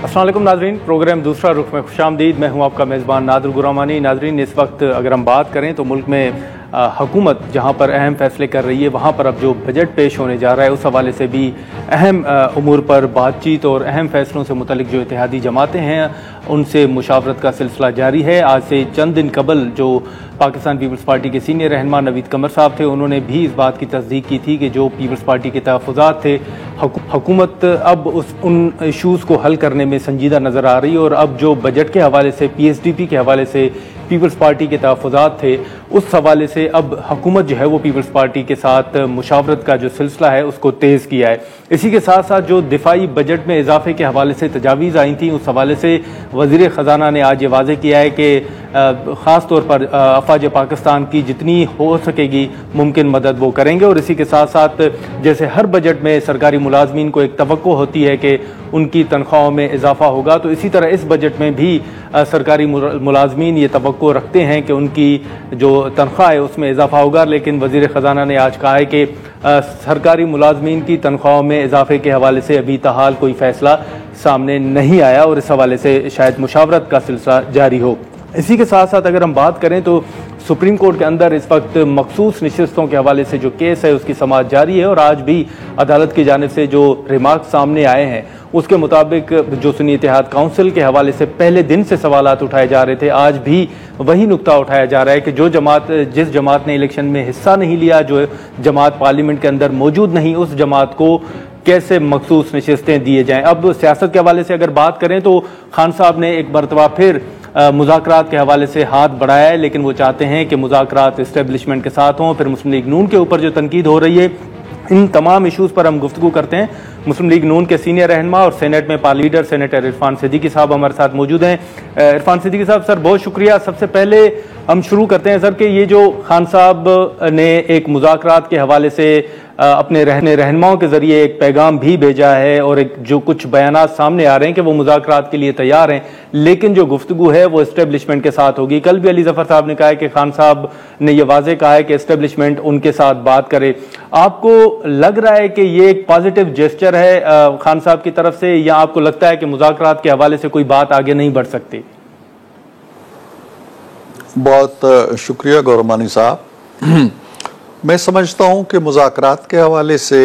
अस्सलाम वालेकुम नाजरीन, प्रोग्राम दूसरा रुख में खुशामदीद। मैं हूं आपका मेज़बान नादिर गुरामानी। नाजरीन, इस वक्त अगर हम बात करें तो मुल्क में हुकूमत जहां पर अहम फैसले कर रही है, वहां पर अब जो बजट पेश होने जा रहा है उस हवाले से भी अहम उमूर पर बातचीत और अहम फैसलों से मुतल्लिक जो इत्तेहादी जमातें हैं उनसे मुशावरत का सिलसिला जारी है। आज से चंद दिन कबल जो पाकिस्तान पीपल्स पार्टी के सीनियर रहनुमा नवीद कमर साहब थे, उन्होंने भी इस बात की तस्दीक की थी कि जो पीपल्स पार्टी के तहफ़्फ़ुज़ात थे, हुकूमत अब उन इशूज़ को हल करने में संजीदा नज़र आ रही है। और अब जो बजट के हवाले से PSDP के हवाले से पीपल्स पार्टी के तहफ़्फ़ुज़ात थे, उस हवाले से अब हुकूमत जो है वो पीपल्स पार्टी के साथ मुशावरत का जो सिलसिला है उसको तेज़ किया है। इसी के साथ साथ जो दिफाई बजट में इजाफे के हवाले से तजावीज़ आई थी, उस हवाले से वज़ीर ख़जाना ने आज ये वाज़ेह किया है कि ख़ास तौर पर अफ़वाज पाकिस्तान की जितनी हो सकेगी मुमकिन मदद वो करेंगे। और इसी के साथ साथ जैसे हर बजट में सरकारी मुलाजमीन को एक तवक्को होती है कि उनकी तनख्वाहों में इजाफा होगा, तो इसी तरह इस बजट में भी सरकारी मुलाजमीन ये तवक्को रखते हैं कि उनकी जो तनख्वाह है उसमें इजाफा होगा। लेकिन वज़ीर ख़जाना ने आज कहा है कि सरकारी मुलाजमीन की तनख्वाहों में इजाफे के हवाले से अभी तहाल कोई फ़ैसला सामने नहीं आया और इस हवाले से शायद मुशावरत का सिलसिला जारी हो। इसी के साथ साथ अगर हम बात करें तो सुप्रीम कोर्ट के अंदर इस वक्त मखसूस नशिस्तों के हवाले से जो केस है उसकी समाअत जारी है। और आज भी अदालत की जानिब से जो रिमार्क सामने आए हैं उसके मुताबिक जो सुन्नी इत्तेहाद काउंसिल के हवाले से पहले दिन से सवालात उठाए जा रहे थे, आज भी वही नुक्ता उठाया जा रहा है कि जिस जमात ने इलेक्शन में हिस्सा नहीं लिया, जो जमात पार्लियामेंट के अंदर मौजूद नहीं, उस जमात को कैसे मखसूस नशिस्तें दिए जाएँ। अब सियासत के हवाले से अगर बात करें तो खान साहब ने एक मरतबा फिर मुज़ाकरात के हवाले से हाथ बढ़ाया है, लेकिन वो चाहते हैं कि मुज़ाकरात इस्टेब्लिशमेंट के साथ हों। फिर मुस्लिम लीग नून के ऊपर जो तनकीद हो रही है, इन तमाम इशूज़ पर हम गुफ्तगू करते हैं। मुस्लिम लीग नून के सीनियर रहनुमा और सेनेट में parliament leader senator Irfan Siddiqui साहब हमारे साथ मौजूद हैं। इरफान सिद्दीकी साहब, सर बहुत शुक्रिया। सबसे पहले हम शुरू करते हैं सर कि ये जो खान साहब ने एक मुज़ाकरात के हवाले से अपने रहनुमाओं के ज़रिए एक पैगाम भी भेजा है और एक जो कुछ बयानात सामने आ रहे हैं कि वो मुज़ाकरात के लिए तैयार हैं, लेकिन जो गुफ्तगू है वो इस्टेब्लिशमेंट के साथ होगी। कल भी अली ज़फ़र साहब ने कहा है कि खान साहब ने यह वाज़ेह कहा है कि इस्टेब्लिशमेंट उनके साथ बात करे। आपको लग रहा है कि ये एक पॉजिटिव जेस्चर है खान साहब की तरफ से, या आपको लगता है कि मुज़ाकरात के हवाले से कोई बात आगे नहीं बढ़ सकती? बहुत शुक्रिया गौरमानी साहब। मैं समझता हूँ कि मुज़ाकरात के हवाले से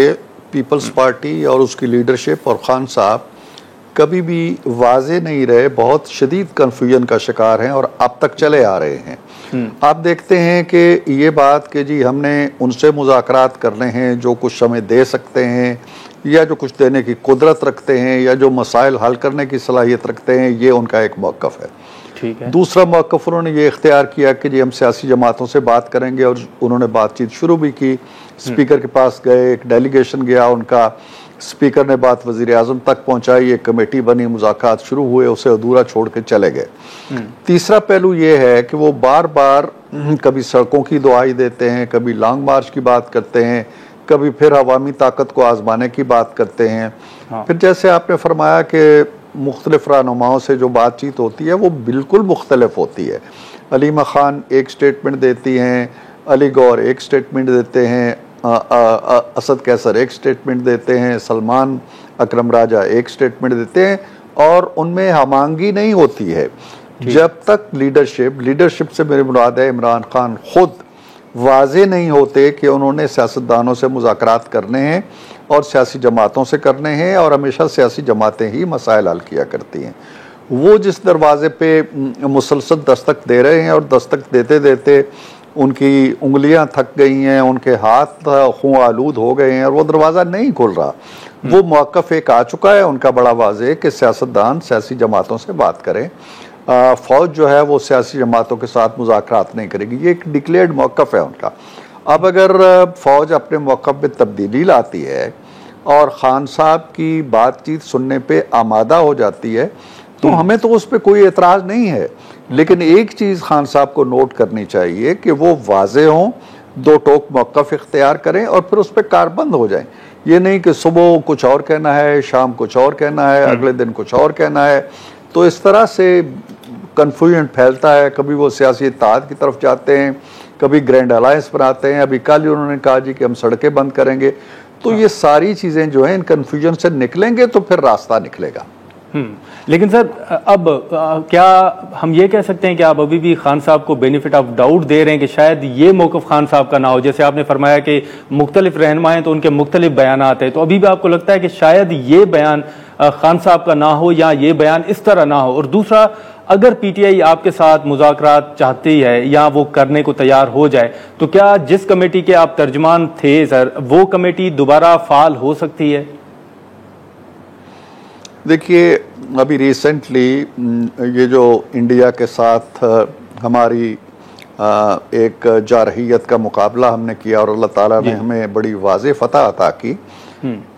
पीपल्स पार्टी और उसकी लीडरशिप और खान साहब कभी भी वाज़े नहीं रहे, बहुत शदीद कन्फ्यूजन का शिकार हैं और अब तक चले आ रहे हैं। आप देखते हैं कि ये बात कि जी हमने उनसे मुज़ाकरात करने हैं जो कुछ समय दे सकते हैं या जो कुछ देने की कुदरत रखते हैं या जो मसाइल हल करने की सलाहियत रखते हैं, ये उनका एक मौक़िफ़ है। ठीक है। दूसरा मौक़िफ़ उन्होंने ये इख्तियार किया कि जी हम सियासी जमातों से बात करेंगे और उन्होंने बातचीत शुरू भी की। स्पीकर के पास गए, एक डेलीगेशन गया उनका, स्पीकर ने बात वज़ीर आज़म तक पहुँचाई, एक कमेटी बनी, मुज़ाकरात शुरू हुए, उसे अधूरा छोड़ के चले गए। तीसरा पहलू ये है कि वो बार बार कभी सड़कों की दुआई देते हैं, कभी लॉन्ग मार्च की बात करते हैं, कभी फिर अवामी ताकत को आजमाने की बात करते हैं। फिर जैसे आपने फरमाया कि मुख्तलिफ रहनुमाओं से जो बातचीत होती है वो बिल्कुल मुख्तलिफ होती है। अलीमा खान एक स्टेटमेंट देती हैं, अली गौर एक स्टेटमेंट देते हैं, असद कैसर एक स्टेटमेंट देते हैं, सलमान अकरम राजा एक स्टेटमेंट देते हैं और उनमें हमांगी नहीं होती है। जब तक लीडरशिप से मेरी मुराद है इमरान खान खुद वाज़े नहीं होते कि उन्होंने सियासतदानों से मुज़ाकरात करने हैं और सियासी जमातों से करने हैं, और हमेशा सियासी जमातें ही मसाइल हल किया करती हैं। वो जिस दरवाज़े पे मुसलसल दस्तक दे रहे हैं और दस्तक देते देते उनकी उंगलियां थक गई हैं, उनके हाथ खून आलूद हो गए हैं और वो दरवाज़ा नहीं खुल रहा। वो मौक़िफ़ एक आ चुका है उनका बड़ा वाज़ेह कि सियासतदान सियासी जमातों से बात करें, फ़ौज जो है वो सियासी जमातों के साथ मुज़ाकरात नहीं करेगी। ये एक डिक्लेयर्ड मौक़िफ़ है उनका। अब अगर फ़ौज अपने मौक़िफ़ में तब्दीली लाती है और ख़ान साहब की बातचीत सुनने पे आमादा हो जाती है तो हमें तो उस पर कोई एतराज़ नहीं है, लेकिन एक चीज़ ख़ान साहब को नोट करनी चाहिए कि वो वाज़े हों, दो टोक मौक़िफ़ इख्तियार करें और फिर उस पर कारबंद हो जाएं। ये नहीं कि सुबह कुछ और कहना है, शाम कुछ और कहना है, अगले दिन कुछ और कहना है। तो इस तरह से कन्फ्यूजन फैलता है। कभी वो सियासी इत्तेहाद की तरफ जाते हैं, कभी ग्रैंड अलायंस बनाते हैं। अभी कल उन्होंने कहा जी कि हम सड़कें बंद करेंगे। तो ये सारी चीज़ें जो हैं इन कन्फ्यूजन से निकलेंगे तो फिर रास्ता निकलेगा। लेकिन सर अब क्या हम ये कह सकते हैं कि आप अभी भी खान साहब को बेनिफिट ऑफ डाउट दे रहे हैं कि शायद ये मौक़िफ़ खान साहब का ना हो? जैसे आपने फरमाया कि मुख्तलिफ रहनुमा हैं तो उनके मुख्तलिफ बयानात हैं, तो अभी भी आपको लगता है कि शायद ये बयान खान साहब का ना हो या ये बयान इस तरह ना हो? और दूसरा, अगर पीटीआई आपके साथ मुज़ाकरात चाहती है या वो करने को तैयार हो जाए, तो क्या जिस कमेटी के आप तर्जमान थे सर, वो कमेटी दोबारा फाल हो सकती है? देखिए, अभी रिसेंटली ये जो इंडिया के साथ हमारी एक जारहियत का मुकाबला हमने किया और अल्लाह ताला ने हमें बड़ी वाज़ेह फतह अता की,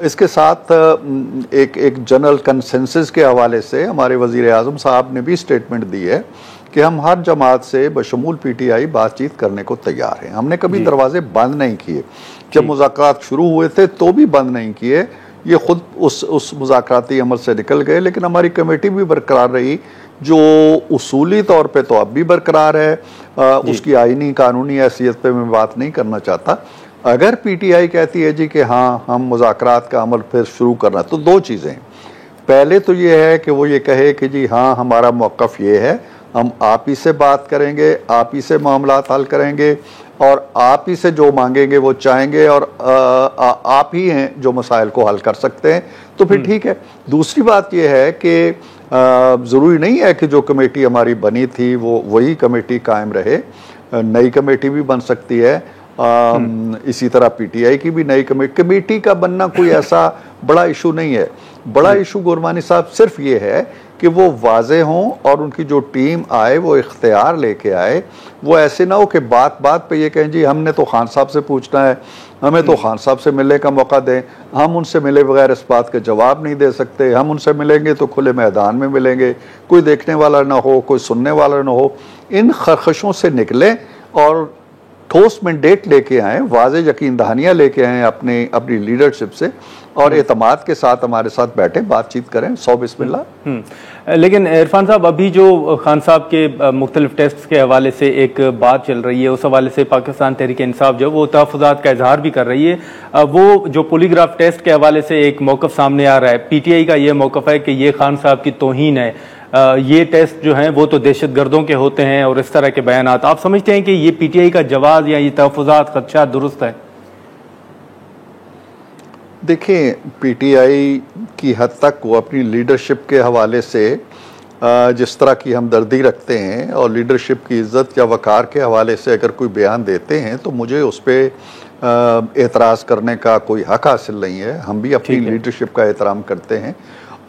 इसके साथ एक जनरल कंसेंसस के हवाले से हमारे वज़ीर आज़म साहब ने भी स्टेटमेंट दी है कि हम हर जमात से बशमूल पीटीआई बातचीत करने को तैयार हैं। हमने कभी दरवाजे बंद नहीं किए, जब मुज़ाकरात शुरू हुए थे तो भी बंद नहीं किए, ये खुद उस मुज़ाकराती अमल से निकल गए। लेकिन हमारी कमेटी भी बरकरार रही, जो उसूली तौर पे तो अब भी बरकरार है। उसकी आईनी कानूनी हैसियत पे मैं बात नहीं करना चाहता। अगर पीटीआई कहती है जी कि हाँ हम मुज़ाकरात का अमल फिर शुरू करना, तो दो चीज़ें, पहले तो ये है कि वो ये कहे कि जी हाँ हमारा मौक़िफ़ ये है, हम आप ही से बात करेंगे, आप ही से मामलात हल करेंगे और आप ही से जो मांगेंगे वो चाहेंगे और आप ही हैं जो मसाइल को हल कर सकते हैं, तो फिर ठीक है। दूसरी बात यह है कि ज़रूरी नहीं है कि जो कमेटी हमारी बनी थी वो वही कमेटी कायम रहे, नई कमेटी भी बन सकती है। इसी तरह पीटीआई की भी नई कमेटी का बनना कोई ऐसा बड़ा इशू नहीं है। बड़ा इशू गुरमानी साहब सिर्फ ये है कि वो वाज़े हों और उनकी जो टीम आए वो इख्तियार लेके आए। वो ऐसे ना हो कि बात बात पे ये कहें जी हमने तो खान साहब से पूछना है, हमें तो खान साहब से मिलने का मौका दें, हम उनसे मिले बगैर इस बात का जवाब नहीं दे सकते, हम उनसे मिलेंगे तो खुले मैदान में मिलेंगे, कोई देखने वाला ना हो, कोई सुनने वाला ना हो। इन खरखशों से निकलें और ठोस मैंडेट लेके आएँ, वाज़े यकीन दहानियाँ लेके आएँ अपनी लीडरशिप से और एतमाद के साथ हमारे साथ बैठे बातचीत करें। 100 बिस्मिल्लाह। लेकिन इरफान साहब, अभी जो खान साहब के मुख्तलिफ टेस्ट के हवाले से एक बात चल रही है, उस हवाले से पाकिस्तान तहरीक इंसाफ जो वो तहफ़्फ़ुज़ात का इजहार भी कर रही है। वो जो पोलीग्राफ टेस्ट के हवाले से एक मौक़िफ़ सामने आ रहा है, पीटीआई का ये मौक़िफ़ है कि ये खान साहब की तौहीन है, ये टेस्ट जो हैं वो तो दहशत गर्दों के होते हैं और इस तरह के बयानात। आप समझते हैं कि ये पीटीआई का जवाब या ये तहफ़्फ़ुज़ात ख़दशात दुरुस्त है? देखिए, पीटीआई की हद तक वो अपनी लीडरशिप के हवाले से जिस तरह की हमदर्दी रखते हैं और लीडरशिप की इज़्ज़त या वक़ार के हवाले से अगर कोई बयान देते हैं तो मुझे उस पर एतराज़ करने का कोई हक़ हासिल नहीं है। हम भी अपनी लीडरशिप का एहतराम करते हैं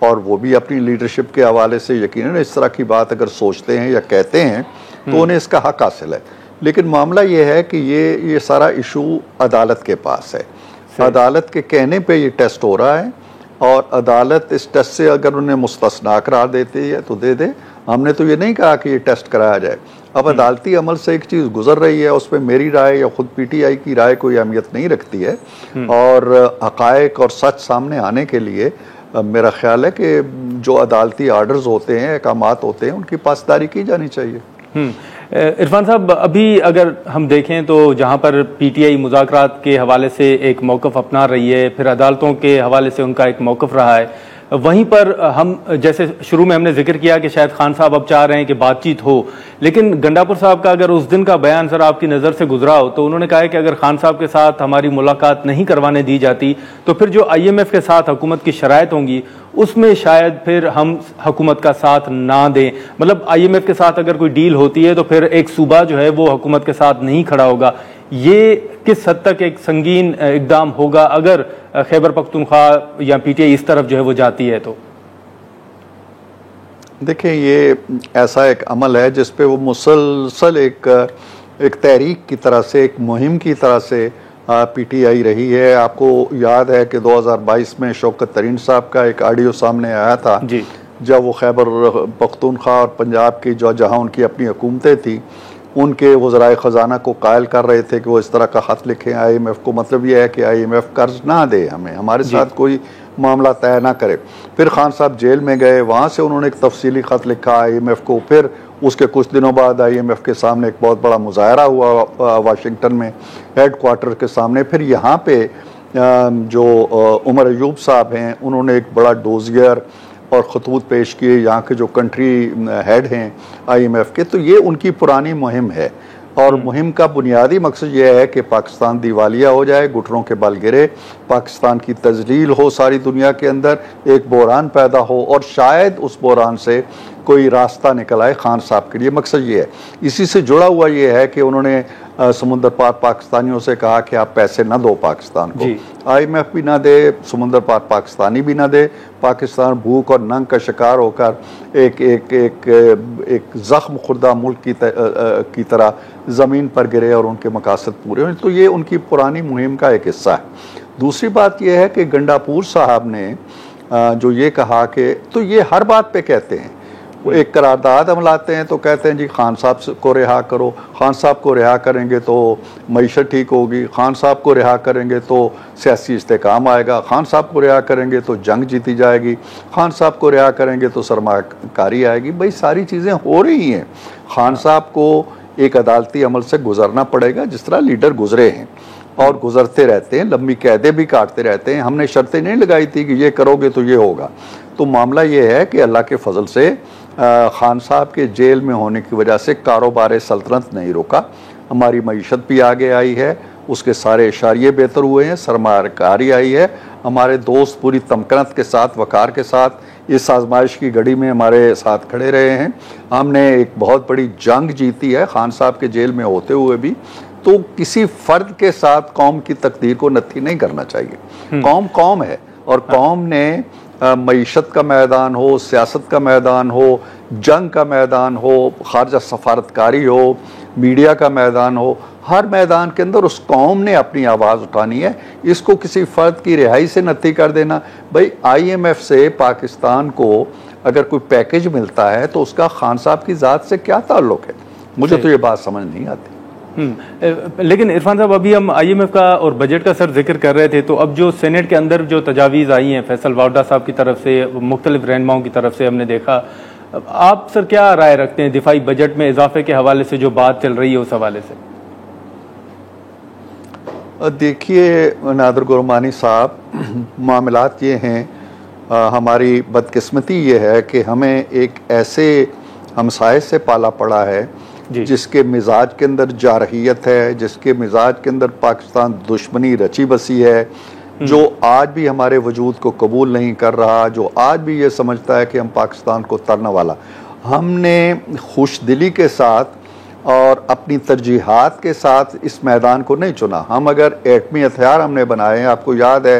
और वो भी अपनी लीडरशिप के हवाले से यकीनन इस तरह की बात अगर सोचते हैं या कहते हैं तो उन्हें इसका हक़ हासिल है। लेकिन मामला ये है कि ये सारा इशू अदालत के पास है। अदालत के कहने पे ये टेस्ट हो रहा है और अदालत इस टेस्ट से अगर उन्हें मुस्तस्ना करार देती है तो दे दे। हमने तो ये नहीं कहा कि ये टेस्ट कराया जाए। अब अदालती अमल से एक चीज़ गुजर रही है, उस पर मेरी राय या खुद पीटीआई की राय कोई अहमियत नहीं रखती है और हक़ाइक़ और सच सामने आने के लिए मेरा ख्याल है कि जो अदालती आर्डर्स होते हैं, अहकामात होते हैं, उनकी पासदारी की जानी चाहिए। इरफान साहब, अभी अगर हम देखें तो जहां पर पीटीआई मुज़ाकरात के हवाले से एक मौक़िफ़ अपना रही है, फिर अदालतों के हवाले से उनका एक मौक़िफ़ रहा है, वहीं पर हम जैसे शुरू में हमने जिक्र किया कि शायद खान साहब अब चाह रहे हैं कि बातचीत हो, लेकिन गंडापुर साहब का अगर उस दिन का बयान सर आपकी नज़र से गुजरा हो तो उन्होंने कहा है कि अगर खान साहब के साथ हमारी मुलाकात नहीं करवाने दी जाती तो फिर जो IMF के साथ हुकूमत की शराइत होंगी उसमें शायद फिर हम हुकूमत का साथ ना दें। मतलब IMF के साथ अगर कोई डील होती है तो फिर एक सूबा जो है वो हुकूमत के साथ नहीं खड़ा होगा। ये किस हद तक एक संगीन इक़दाम होगा अगर खैबर पख्तूनख्वा या पीटीआई इस तरफ जो है वो जाती है? तो देखिए, ये ऐसा एक अमल है जिस पे वो मुसलसल एक तहरीक की तरह से, एक मुहिम की तरह से पीटीआई रही है। आपको याद है कि 2022 में शौकत तरीन साहब का एक ऑडियो सामने आया था जी, जब वो खैबर पख्तूनख्वा और पंजाब की जहाँ उनकी अपनी हुकूमतें थी उनके वज़राए ख़जाना को कायल कर रहे थे कि वो इस तरह का ख़त लिखें IMF को। मतलब ये है कि IMF कर्ज ना दे हमें, हमारे साथ कोई मामला तय ना करे। फिर खान साहब जेल में गए, वहाँ से उन्होंने एक तफसीली ख़त लिखा IMF को। फिर उसके कुछ दिनों बाद IMF के सामने एक बहुत बड़ा मुज़ाहरा हुआ वाशिंगटन में हेड क्वार्टर के सामने। फिर यहाँ पे जो उमर अयूब साहब हैं उन्होंने एक बड़ा डोजियर और खतूत पेश किए यहाँ के जो कंट्री हेड हैं IMF के, तो ये उनकी पुरानी मुहिम है। और मुहिम का बुनियादी मकसद ये है कि पाकिस्तान दिवालिया हो जाए, घुटनों के बल गिरे, पाकिस्तान की तजलील हो सारी दुनिया के अंदर, एक बहरान पैदा हो और शायद उस बहरान से कोई रास्ता निकल आए खान साहब के लिए। मकसद ये है। इसी से जुड़ा हुआ ये है कि उन्होंने समुंदर पार पाकिस्तानियों से कहा कि आप पैसे ना दो पाकिस्तान को, IMF भी ना दे, समुंदर पार पाकिस्तानी भी ना दे, पाकिस्तान भूख और नंग का शिकार होकर एक जख्म खुर्दा मुल्क की तरह ज़मीन पर गिरे और उनके मकासद पूरे हुए। तो ये उनकी पुरानी मुहिम का एक हिस्सा है। दूसरी बात यह है कि गंडापुर साहब ने जो ये कहा कि, तो ये हर बात पे कहते हैं, वो एक करारदाद हम लाते हैं तो कहते हैं जी खान साहब को रिहा करो, खान साहब को रिहा करेंगे तो मईशत ठीक होगी, खान साहब को रिहा करेंगे तो सियासी इस्तेकाम आएगा, खान साहब को रिहा करेंगे तो जंग जीती जाएगी, खान साहब को रिहा करेंगे तो सरमाकारी आएगी। भाई सारी चीज़ें हो रही हैं। खान साहब को एक अदालती अमल से गुजरना पड़ेगा जिस तरह लीडर गुजरे हैं और गुजरते रहते हैं, लंबी कैदें भी काटते रहते हैं। हमने शर्तें नहीं लगाई थी कि ये करोगे तो ये होगा। तो मामला ये है कि अल्लाह के फजल से खान साहब के जेल में होने की वजह से कारोबार सल्तनत नहीं रुका, हमारी मईशत भी आगे आई है, उसके सारे इशारिये बेहतर हुए हैं, सरमाकारी आई है, हमारे दोस्त पूरी तमकनत के साथ, वकार के साथ इस आजमाइश की घड़ी में हमारे साथ खड़े रहे हैं। हमने एक बहुत बड़ी जंग जीती है खान साहब के जेल में होते हुए भी। तो किसी फर्द के साथ कौम की तकदीर को नत्थी नहीं करना चाहिए। कौम कौम है और कौम ने मईशत का मैदान हो, सियासत का मैदान हो, जंग का मैदान हो, खारजा सफारतकारी हो, मीडिया का मैदान हो, हर मैदान के अंदर उस कौम ने अपनी आवाज़ उठानी है। इसको किसी फ़र्द की रिहाई से नत्थी कर देना, भाई IMF से पाकिस्तान को अगर कोई पैकेज मिलता है तो उसका खान साहब की ज़ात से क्या ताल्लुक़ है? मुझे तो ये बात समझ नहीं आती। लेकिन इरफान साहब, अभी हम IMF का और बजट का सर जिक्र कर रहे थे, तो अब जो सेनेट के अंदर जो तजावीज़ आई हैं फैसल वावडा साहब की तरफ से, मुख्तलिफ रहनुमाओं की तरफ से, हमने देखा, आप सर क्या राय रखते हैं दिफाई बजट में इजाफे के हवाले से जो बात चल रही है उस हवाले से? देखिए नादर गुरमानी साहब, मामलात ये हैं, हमारी बदकिस्मती ये है कि हमें एक ऐसे हमसाये से पाला पड़ा है जिसके मिजाज के अंदर जारहियत है, जिसके मिजाज के अंदर पाकिस्तान दुश्मनी रची बसी है, जो आज भी हमारे वजूद को कबूल नहीं कर रहा, जो आज भी ये समझता है कि हम पाकिस्तान को तरने वाला। हमने खुशदिली के साथ और अपनी तरजीहात के साथ इस मैदान को नहीं चुना। हम अगर एटमी हथियार हमने बनाए हैं, आपको याद है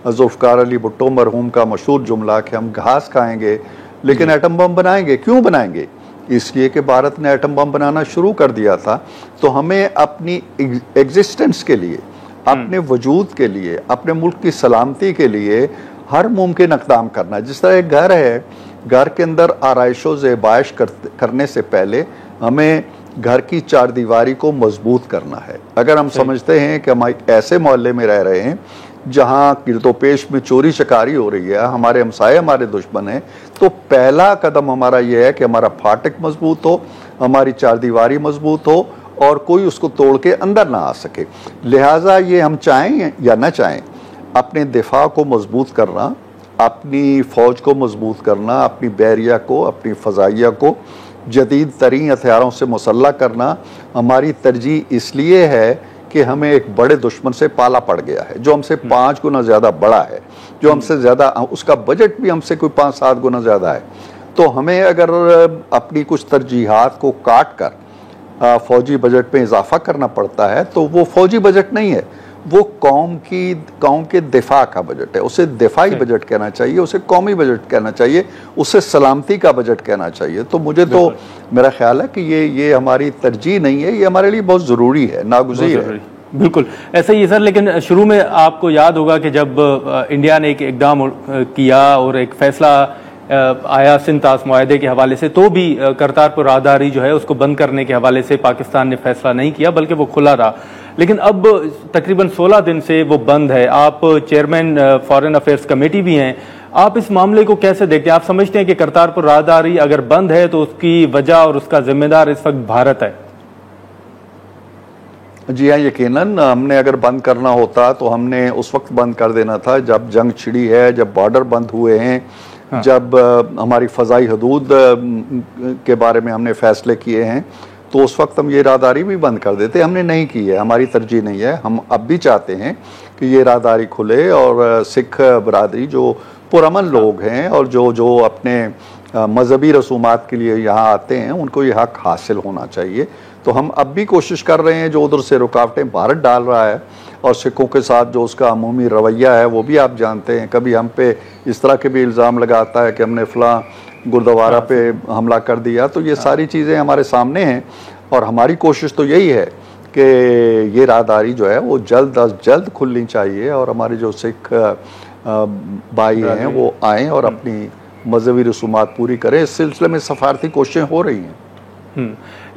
जुल्फ़िकार अली भुट्टो मरहूम का मशहूर जुमला कि हम घास खाएंगे लेकिन एटम बम बनाएंगे। क्यों बनाएंगे? इसलिए कि भारत ने एटम बम बनाना शुरू कर दिया था। तो हमें अपनी एग्जिस्टेंस के लिए, अपने वजूद के लिए, अपने मुल्क की सलामती के लिए हर मुमकिन इक़दाम करना। जिस तरह एक घर है, घर के अंदर आराइशो ज़ेबाइश करने से पहले हमें घर की चार दीवारी को मजबूत करना है। अगर हम समझते हैं कि हम एक ऐसे मोहल्ले में रह रहे हैं जहाँ गिरदोपेश में चोरी चकारी हो रही है, हमारे हमसाए हमारे दुश्मन हैं, तो पहला कदम हमारा ये है कि हमारा फाटक मजबूत हो, हमारी चार दीवारी मजबूत हो और कोई उसको तोड़ के अंदर ना आ सके। लिहाजा ये हम चाहें या ना चाहें, अपने दिफा को मजबूत करना, अपनी फ़ौज को मजबूत करना, अपनी बैरिया को, अपनी फ़ज़ाइया को जदीद तरीन हथियारों से मुसल्लह करना हमारी तरजीह इसलिए है कि हमें एक बड़े दुश्मन से पाला पड़ गया है जो हमसे 5 गुना ज़्यादा बड़ा है, जो हमसे ज़्यादा, उसका बजट भी हमसे कोई 5-7 गुना ज़्यादा है। तो हमें अगर अपनी कुछ तरजीहात को काट कर फ़ौजी बजट में इजाफा करना पड़ता है तो वो फ़ौजी बजट नहीं है, वो कौम के दिफा का बजट है। उसे दिफाई बजट कहना चाहिए, उसे कौमी बजट कहना चाहिए, उसे सलामती का बजट कहना चाहिए। तो मुझे तो मेरा ख्याल है कि ये हमारी तरजीह नहीं है, ये हमारे लिए बहुत ज़रूरी है, नागुज़ीर है। बिल्कुल ऐसा ही है सर। लेकिन शुरू में आपको याद होगा कि जब इंडिया ने एक इकदाम किया और एक फैसला आया सिंध तास मुआहदे के हवाले से, तो भी करतारपुर राहदारी जो है उसको बंद करने के हवाले से पाकिस्तान ने फैसला नहीं किया बल्कि वो खुला रहा। लेकिन अब तकरीबन 16 दिन से वो बंद है। आप चेयरमैन फॉरेन अफेयर्स कमेटी भी हैं, आप इस मामले को कैसे देखते हैं? आप समझते हैं कि करतारपुर राहदारी अगर बंद है तो उसकी वजह और उसका जिम्मेदार इस वक्त भारत है? जी हाँ, यकीनन हमने अगर बंद करना होता तो हमने उस वक्त बंद कर देना था जब जंग छिड़ी है, जब बॉर्डर बंद हुए हैं, हाँ। जब हमारी फ़ज़ाई हदूद के बारे में हमने फ़ैसले किए हैं तो उस वक्त हम ये राहदारी भी बंद कर देते, हमने नहीं की है, हमारी तरजीह नहीं है। हम अब भी चाहते हैं कि ये राहदारी खुले और सिख बरादरी जो पुरअमन लोग हैं और जो अपने मजहबी रसूमात के लिए यहाँ आते हैं उनको ये हक हासिल होना चाहिए। तो हम अब भी कोशिश कर रहे हैं, जो उधर से रुकावटें भारत डाल रहा है और सिखों के साथ जो उसका अमूमी रवैया है वो भी आप जानते हैं। कभी हम पे इस तरह के भी इल्ज़ाम लगाता है कि हमने फ़लाँ गुरुद्वारा पे हमला कर दिया। तो ये सारी चीज़ें हमारे सामने हैं और हमारी कोशिश तो यही है कि ये राहदारी जो है वो जल्द अज जल्द खुलनी चाहिए और हमारे जो सिख भाई हैं वो आएँ और अपनी मजहबी रसूमात पूरी करें। इस सिलसिले में सफारती कोशिशें हो रही हैं।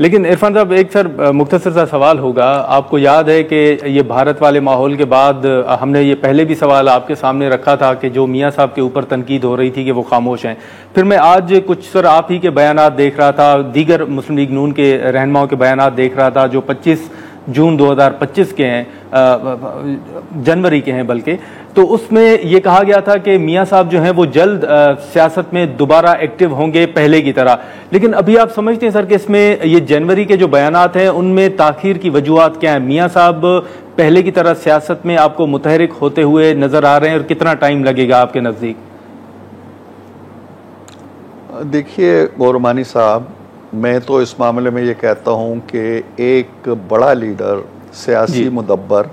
लेकिन इरफान साहब, एक सर मुख्तसर सा सवाल होगा। आपको याद है कि ये भारत वाले माहौल के बाद हमने ये पहले भी सवाल आपके सामने रखा था कि जो मियाँ साहब के ऊपर तनकीद हो रही थी कि वो खामोश हैं। फिर मैं आज कुछ सर आप ही के बयानात देख रहा था, दीगर मुस्लिम लीग नून के रहनुमाओं के बयानात देख रहा था जो 25 जून 2025 के हैं, जनवरी के हैं बल्कि। तो उसमें ये कहा गया था कि मियाँ साहब जो हैं वो जल्द सियासत में दोबारा एक्टिव होंगे पहले की तरह। लेकिन अभी आप समझते हैं सर कि इसमें ये जनवरी के जो बयानात हैं उनमें ताखीर की वजूहात क्या है? मियाँ साहब पहले की तरह सियासत में आपको मुतहरिक होते हुए नजर आ रहे हैं और कितना टाइम लगेगा आपके नज़दीक? देखिए गौरमानी साहब, मैं तो इस मामले में ये कहता हूँ कि एक बड़ा लीडर, सियासी मुदब्बर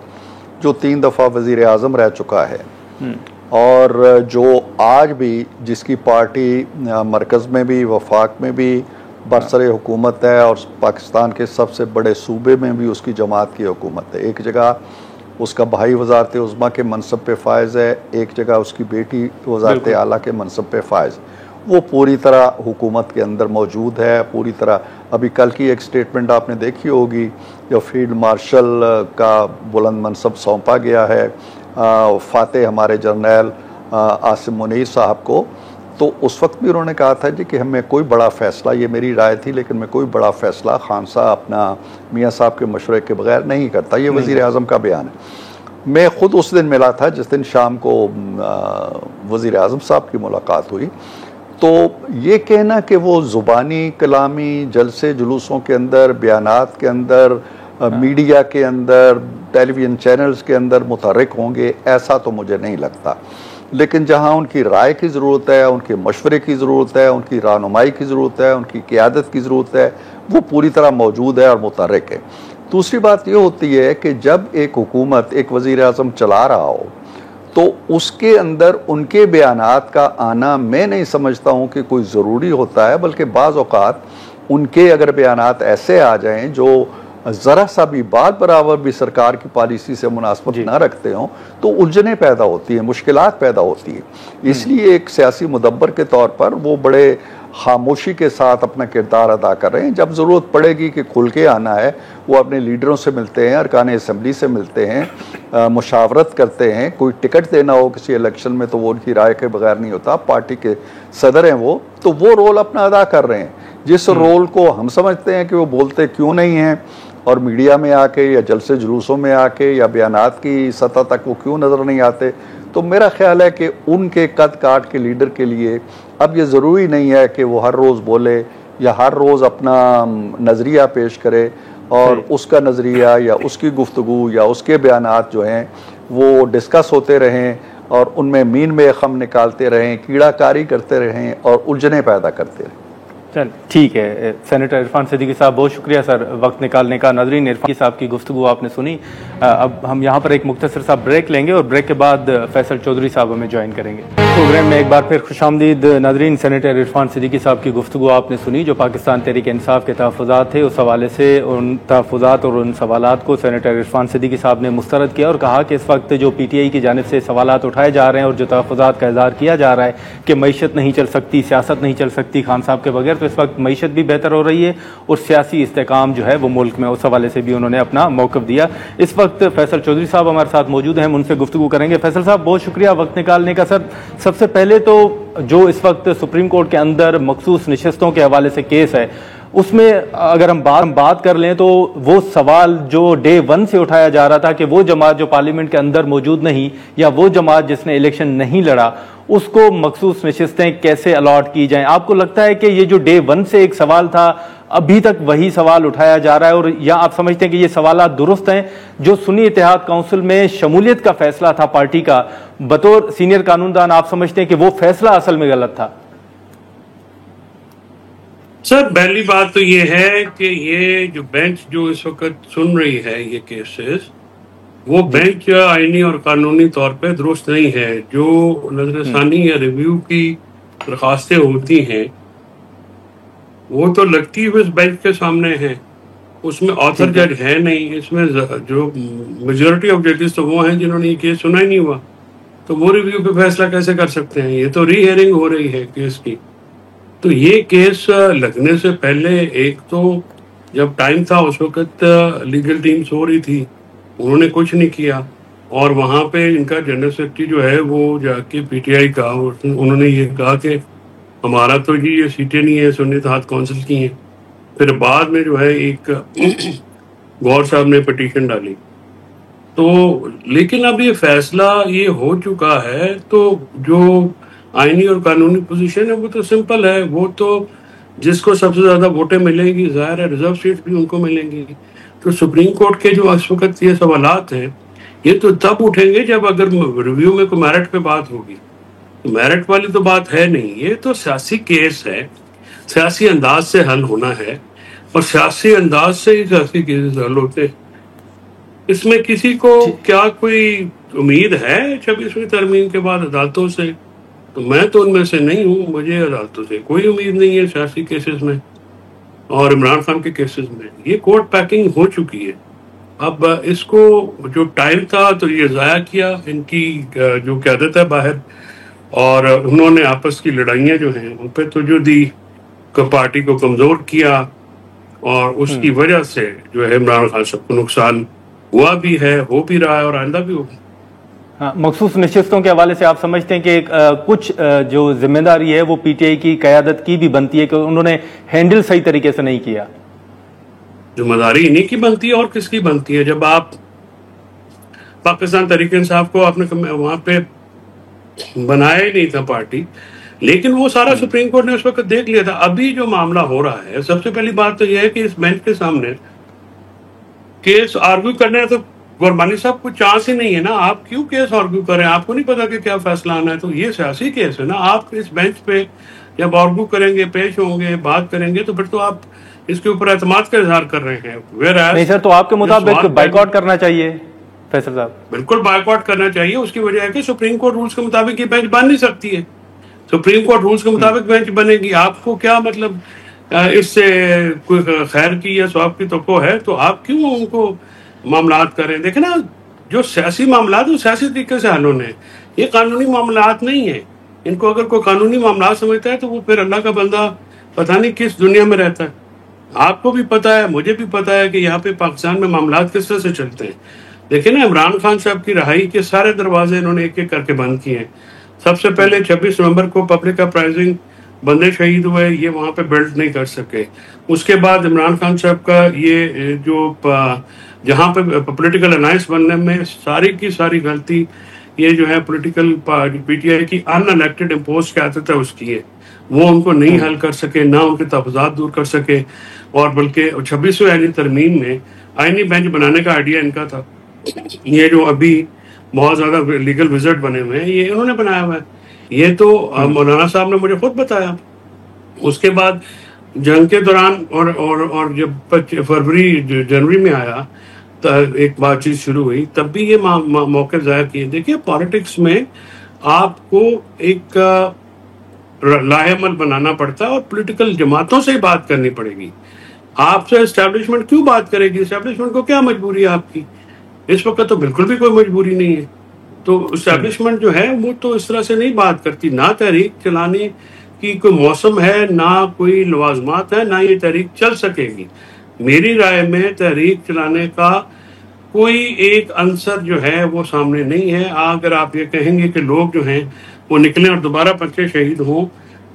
जो 3 दफ़ा वज़ीर आज़म रह चुका है और जो आज भी जिसकी पार्टी मरकज़ में भी वफाक में भी बरसरे हुकूमत है और पाकिस्तान के सबसे बड़े सूबे में भी उसकी जमात की हुकूमत है। एक जगह उसका भाई वज़ारत उज़्मा के मनसब पे फायज़ है, एक जगह उसकी बेटी वज़ारत आला के मनसब पे फायज़। वो पूरी तरह हुकूमत के अंदर मौजूद है, पूरी तरह। अभी कल की एक स्टेटमेंट आपने देखी होगी, जो फील्ड मार्शल का बुलंद मनसब सौंपा गया है फातेह हमारे जर्नल आसिम मुनीर साहब को। तो उस वक्त भी उन्होंने कहा था जी कि हमें कोई बड़ा फ़ैसला, ये मेरी राय थी, लेकिन मैं कोई बड़ा फ़ैसला खान साहब अपना मियाँ साहब के मशवरे के बगैर नहीं करता। ये वज़ीर आज़म का बयान है। मैं ख़ुद उस दिन मिला था जिस दिन शाम को वज़ीर आज़म साहब की मुलाकात हुई। तो ये कहना कि वो ज़ुबानी कलामी जलसे जुलूसों के अंदर, बयानात के अंदर, मीडिया के अंदर, टेलीविज़न चैनल्स के अंदर मुतहर्रिक होंगे, ऐसा तो मुझे नहीं लगता। लेकिन जहाँ उनकी राय की ज़रूरत है, उनके मशवरे की ज़रूरत है, उनकी रहनुमाई की ज़रूरत है, उनकी क़ियादत की ज़रूरत है, वो पूरी तरह मौजूद है और मुतहर्रिक है। दूसरी बात ये होती है कि जब एक हुकूमत एक वज़ीर आज़म चला रहा हो तो उसके अंदर उनके बयानात का आना मैं नहीं समझता हूँ कि कोई ज़रूरी होता है, बल्कि बाज़ औक़ात उनके अगर बयानात ऐसे आ जाएं जो ज़रा सा भी बात बराबर भी सरकार की पॉलिसी से मुनासबत ना रखते हों तो उलझनें पैदा होती हैं, मुश्किलात पैदा होती है। इसलिए एक सियासी मुदब्बर के तौर पर वो बड़े खामोशी के साथ अपना किरदार अदा कर रहे हैं। जब ज़रूरत पड़ेगी कि खुल के आना है, वो अपने लीडरों से मिलते हैं, अरकान असम्बली से मिलते हैं, मुशावरत करते हैं। कोई टिकट देना हो किसी इलेक्शन में तो वो उनकी राय के बगैर नहीं होता। पार्टी के सदर हैं वो, तो वो रोल अपना अदा कर रहे हैं, जिस रोल को हम समझते हैं कि वो बोलते क्यों नहीं हैं और मीडिया में आके या जलसे जुलूसों में आके या बयानात की सतह तक वो क्यों नज़र नहीं आते। तो मेरा ख्याल है कि उनके कद काट के लीडर के लिए अब ये ज़रूरी नहीं है कि वो हर रोज़ बोले या हर रोज़ अपना नज़रिया पेश करे और उसका नज़रिया या उसकी गुफ्तगू या उसके बयानात जो हैं वो डिस्कस होते रहें और उनमें मीन में खम निकालते रहें, कीड़ाकारी करते रहें और उलझनें पैदा करते रहें। चल ठीक है। सेनेटर इरफान सिद्दीकी साहब, बहुत शुक्रिया सर वक्त निकालने का। नाज़रीन, इरफान साहब की गुफ्तगू आपने सुनी। अब हम यहाँ पर एक मुख्तसर सा ब्रेक लेंगे और ब्रेक के बाद फैसल चौधरी साहब हमें ज्वाइन करेंगे प्रोग्राम में। एक बार फिर खुशामदीद नाज़रीन। सेनेटर इरफान सिद्दीकी साहब की गुफ्तगू आपने सुनी जो पाकिस्तान तहरीक इंसाफ के तहफ़्फ़ुज़ात थे। उस हवाले से उन तहफ़्फ़ुज़ात और उन सवालात को सेनेटर इरफान सिद्दीकी साहब ने मुस्तरद किया और कहा कि इस वक्त जो PTI की जानिब से सवालात उठाए जा रहे हैं और जो तहफ़्फ़ुज़ात का इज़हार किया जा रहा है कि मईशत नहीं चल सकती, सियासत नहीं चल सकती खान साहब के बगैर, तो इस वक्त मईशत भी बेहतर हो रही है और सियासी इस्तेकाम जो है वो मुल्क में, उस हवाले से भी उन्होंने अपना मौक़िफ़ दिया। इस वक्त फैसल चौधरी साहब हमारे साथ मौजूद हैं, हम उनसे गुफ्तगू करेंगे। फैसल साहब, बहुत शुक्रिया वक्त निकालने का। सर, सबसे पहले तो जो इस वक्त सुप्रीम कोर्ट के अंदर मखसूस नशस्तों के हवाले से केस है उसमें अगर हम बात कर लें तो वो सवाल जो डे 1 से उठाया जा रहा था कि वो जमात जो पार्लियामेंट के अंदर मौजूद नहीं या वो जमात जिसने इलेक्शन नहीं लड़ा उसको मखसूस नशिस्तें कैसे अलॉट की जाएं, आपको लगता है कि ये जो डे 1 से एक सवाल था अभी तक वही सवाल उठाया जा रहा है, और या आप समझते हैं कि ये सवालात दुरुस्त हैं? जो सुन्नी इत्तेहाद काउंसिल में शमूलियत का फैसला था पार्टी का, बतौर सीनियर कानूनदान आप समझते हैं कि वो फैसला असल में गलत था? सर, पहली बात तो ये है कि ये जो बेंच जो इस वक्त सुन रही है ये केसेस, वो बेंच आईनी और कानूनी तौर पे दुरुस्त नहीं है। जो नजरसानी या रिव्यू की दरखास्तें होती हैं वो तो लगती हुई इस बेंच के सामने है, उसमें ऑथर जज है नहीं। इसमें जो मेजोरिटी ऑफ जजेस तो वो हैं जिन्होंने ये केस सुना ही नहीं हुआ, तो वो रिव्यू पे फैसला कैसे कर सकते हैं? ये तो री हियरिंग हो रही है केस की। तो ये केस लगने से पहले एक तो जब टाइम था उस वक्त लीगल टीम सो रही थी, उन्होंने कुछ नहीं किया, और वहाँ पे इनका जनरल सेक्रेटरी जो है वो जाके पीटीआई का उन्होंने ये कहा कि हमारा तो ये सीटें नहीं है, सुन्नी इत्तेहाद काउंसिल की हैं। फिर बाद में जो है एक गौर साहब ने पिटीशन डाली, तो लेकिन अब ये फैसला ये हो चुका है, तो जो आईनी और कानूनी पोजीशन है वो तो सिंपल है। वो तो जिसको सबसे ज्यादा वोटें मिलेंगी, जाहिर है रिजर्व सीट भी उनको मिलेंगी। तो सुप्रीम कोर्ट के जो इस वक्त ये सवालात हैं ये तो तब उठेंगे जब अगर रिव्यू में कोई मेरिट पे बात होगी। तो मेरिट वाली तो बात है नहीं, ये तो सियासी केस है, सियासी अंदाज से हल होना है, और सियासी अंदाज से ही सियासी केसेस हल होते हैं। इसमें किसी को क्या कोई उम्मीद है 26वीं तरमीम के बाद अदालतों से? तो मैं तो उनमें से नहीं हूँ, मुझे अदालतों से कोई उम्मीद नहीं है सियासी केसेस में और इमरान खान के केसेस में। ये कोर्ट पैकिंग हो चुकी है। अब इसको जो टाइम था तो ये ज़ाया किया, इनकी जो क़यादत है बाहर, और उन्होंने आपस की लड़ाइयाँ जो हैं उन पर तवज्जो दी, पार्टी को कमज़ोर किया, और उसकी वजह से जो है इमरान खान साहब को नुकसान हुआ भी है, हो भी रहा है, और आइंदा भी होगा। हाँ, मखसूस नशिस्तों के हवाले से आप समझते हैं कि कुछ जो जिम्मेदारी है वो पीटीआई की क़यादत की भी बनती है कि उन्होंने हैंडल सही तरीके से नहीं किया? जिम्मेदारी इन्हीं की बनती है और किसकी बनती है? जब आप पाकिस्तान तहरीक इंसाफ को आपने वहां पे बनाया ही नहीं था पार्टी, लेकिन वो सारा सुप्रीम कोर्ट ने उस वक्त देख लिया था। अभी जो मामला हो रहा है, सबसे पहली बात तो यह है कि इस बेंच के सामने केस आर्ग्यू करने तो गुरबानी साहब को चांस ही नहीं है ना। आप क्यों केस आर्ग्यू करें? आपको नहीं पता कि क्या फैसला आना है? तो ये सियासी केस है ना। आप इस बेंच पे जब आर्ग्यू करेंगे, पेश होंगे, बात करेंगे, तो फिर तो आप इसके ऊपर एतमाद का इजहार कर रहे हैं। नहीं सर, तो आपके मुताबिक बाइकआउट करना चाहिए फैसल साहब? बिल्कुल बाइकआउट करना चाहिए। उसकी वजह है कि सुप्रीम कोर्ट रूल्स के मुताबिक ये बेंच बन नहीं सकती है। सुप्रीम कोर्ट रूल्स के मुताबिक बेंच बनेगी। आपको क्या मतलब इससे कोई खैर की या स्वाब की तो है, तो आप क्यों उनको मामलात करें? देखें ना, जो सियासी मामलात वो सियासी तरीके से हल होने हैं, ये कानूनी मामलात नहीं है। इनको अगर कोई कानूनी मामला समझता है तो वो फिर अल्लाह का बंदा पता नहीं किस दुनिया में रहता है। आपको भी पता है, मुझे भी पता है कि यहाँ पे पाकिस्तान में मामलात किस तरह से चलते हैं। देखिए ना, इमरान खान साहब की रिहाई के सारे दरवाजे इन्होंने एक एक करके बंद किए हैं। सबसे पहले 26 नवंबर को पब्लिक अपराइजिंग, बंदे शहीद हुए, ये वहाँ पे बिल्ड नहीं कर सके। उसके बाद इमरान खान साहब का ये जो जहाँ पे पॉलिटिकल अलायंस बनने में सारी की सारी गलती ये जो है पॉलिटिकल पीटीआई की अनइलेक्टेड इम्पोज क़यादत है उसकी है। वो उनको नहीं हल कर सके, ना उनके तहफ़्फ़ुज़ात दूर कर सके, और बल्कि 26वीं आईनी तरमीम में आईनी बेंच बनाने का आइडिया इनका था। ये जो अभी बहुत ज़्यादा लीगल विजिट बने हुए हैं ये इन्होंने बनाया हुआ है। ये तो मौलाना साहब ने मुझे खुद बताया। उसके बाद जंग के दौरान और जब फरवरी जनवरी में आया तो एक बातचीत शुरू हुई, तब भी ये मौके ज़ाहिर किए। देखिए, पॉलिटिक्स में आपको एक लाहेमल बनाना पड़ता है और पॉलिटिकल जमातों से ही बात करनी पड़ेगी। आपसे एस्टैब्लिशमेंट क्यों बात करेगी? एस्टैब्लिशमेंट को क्या मजबूरी है आपकी? इस वक्त तो बिल्कुल भी कोई मजबूरी नहीं है। तो एस्टैब्लिशमेंट जो है वो तो इस तरह से नहीं बात करती। ना तहरीक चलाने की कोई मौसम है, ना कोई लवाजमात है, ना ये तहरीक चल सकेगी। मेरी राय में तहरीक चलाने का कोई एक अंसर जो है वो सामने नहीं है। अगर आप ये कहेंगे कि लोग जो हैं वो निकलें और दोबारा बच्चे शहीद हों,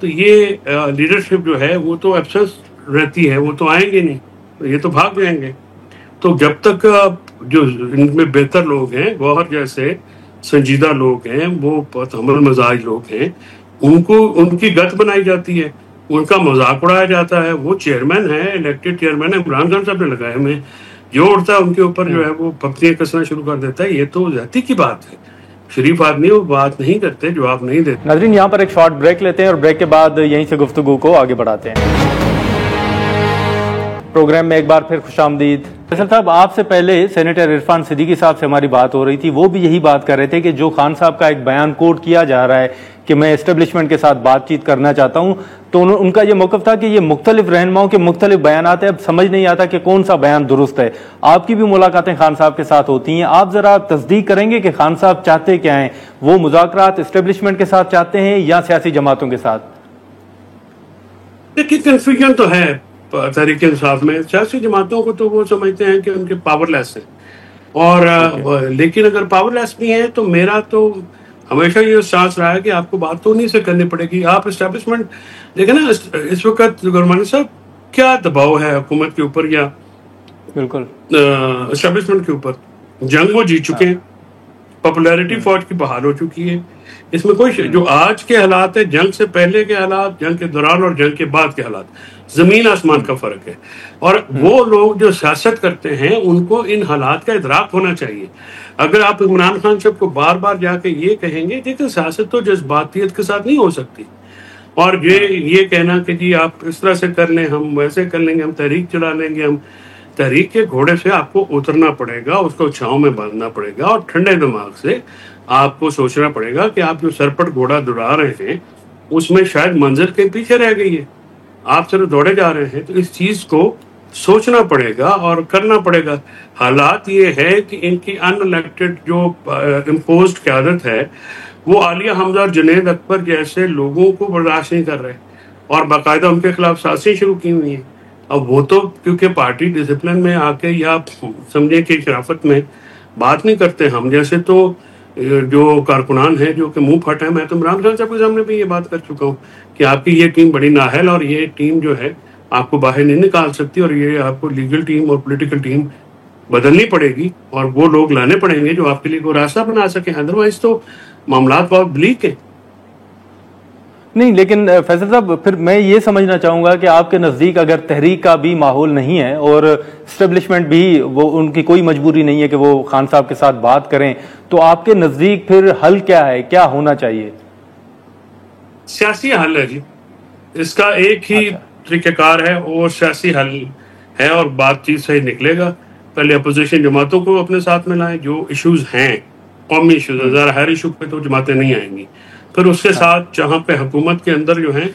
तो ये लीडरशिप जो है वो तो एब्सेंस रहती है वो तो आएंगे नहीं, तो ये तो भाग जाएंगे। तो जब तक जो इनमें बेहतर लोग हैं, गौहर जैसे संजीदा लोग हैं, वो बहुत हमल मजाज लोग हैं, उनको उनकी गत बनाई जाती है, उनका मजाक उड़ाया जाता है। वो चेयरमैन है, इलेक्टेड चेयरमैन है, इमरान खान साहब ने लगाए हमें, जो उड़ता है उनके ऊपर जो है वो पत्तियां कसना शुरू कर देता है। ये तो जाति की बात है। शरीफ आदमी वो बात नहीं करते, जवाब नहीं देते। नाज़रीन, यहाँ पर एक शॉर्ट ब्रेक लेते हैं और ब्रेक के बाद यहीं से गुफ्तगू को आगे बढ़ाते हैं। प्रोग्राम में एक बार फिर खुशामदीद। फैसल साहब, आपसे पहले सेनेटर इरफान सिद्दीकी साहब से हमारी बात हो रही थी, वो भी यही बात कर रहे थे कि जो खान साहब का एक बयान कोट किया जा रहा है कि मैं एस्टेब्लिशमेंट के साथ बातचीत करना चाहता हूं, तो उनका ये मौक़िफ़ था कि ये मुख्तलिफ रहनुमाओं के मुख्तलिफ बयानात हैं, अब समझ नहीं आता कि कौन सा बयान दुरुस्त है। आपकी भी मुलाकातें खान साहब के साथ होती हैं, आप जरा तस्दीक करेंगे कि खान साहब चाहते क्या हैं? वो मुज़ाकरात एस्टेब्लिशमेंट के साथ चाहते हैं या सियासी जमातों के साथ? देखिए, कन्फ्यूजन तो है तहरीके इंसाफ में। सियासी जमातों को तो वो समझते हैं कि उनके पावरलेस है, और लेकिन अगर पावरलेस भी हैं तो मेरा तो हमेशा ये सांस रहा है कि आपको बात तो उन्हीं से करनी पड़ेगी। आप एस्टेब्लिशमेंट देखें ना, इस वक्त गुरमानी साहब क्या दबाव है हुकूमत के ऊपर या बिल्कुल एस्टेब्लिशमेंट के ऊपर। जंग वो जीत चुके हैं, पॉपुलैरिटी फौज की बहाल हो चुकी है। इसमें कोई जो आज के हालात है, जंग से पहले के हालात, जंग के दौरान और जंग के बाद के हालात, जमीन आसमान का फर्क है। और वो लोग जो सियासत करते हैं उनको इन हालात का इदराक होना चाहिए। अगर आप इमरान खान साहब को बार बार जाके ये कहेंगे, देखिए सियासत तो जज्बातियत के साथ नहीं हो सकती, और ये कहना कि जी आप इस तरह से कर लें, हम वैसे कर लेंगे, हम तहरीक चला लेंगे, हम तहरीक के घोड़े से आपको उतरना पड़ेगा, उसको छांव में बांधना पड़ेगा, और ठंडे दिमाग से आपको सोचना पड़ेगा कि आप जो सरपट घोड़ा दौड़ा रहे हैं उसमें शायद मंजिल के पीछे रह गई है, आप सिर्फ दौड़े जा रहे हैं। तो इस चीज को सोचना पड़ेगा और करना पड़ेगा। हालात ये है कि इनकी अनइलेक्टेड जो इम्पोज्ड क़यादत है वो आलिया हमजा और जुनैद अकबर जैसे लोगों को बर्दाश्त नहीं कर रहे, और बाकायदा उनके खिलाफ साजिशें शुरू की हुई हैं। अब वो तो क्योंकि पार्टी डिसिप्लिन में आके या समझे कि शराफत में बात नहीं करते, हम जैसे तो जो कारकुनान है जो कि मुंह फट है। मैं तो इमरान खान साहब के सामने भी ये बात कर चुका हूँ कि आपकी ये टीम बड़ी नाहल, और ये टीम जो है आपको बाहर नहीं निकाल सकती, और ये आपको लीगल टीम और पॉलिटिकल टीम बदलनी पड़ेगी, और वो लोग लाने पड़ेंगे जो आपके लिए कोई रास्ता बना सके। अदरवाइज तो मामलात बहुत ब्लीक है। नहीं, लेकिन फैसल साहब, फिर मैं ये समझना चाहूँगा कि आपके नज़दीक अगर तहरीक का भी माहौल नहीं है और इस्टेब्लिशमेंट भी वो उनकी कोई मजबूरी नहीं है कि वो खान साहब के साथ बात करें, तो आपके नज़दीक फिर हल क्या है, क्या होना चाहिए? सियासी हल है जी, इसका एक ही तरीक़ाकार है और सियासी हल है, और बातचीत से ही निकलेगा। पहले अपोजिशन जमातों को अपने साथ में लाएं, जो इश्यूज हैं कौमी इश्यूज, हर इशू पे तो जमातें नहीं आएंगी। फिर उसके साथ जहाँ पे हुकूमत के अंदर जो है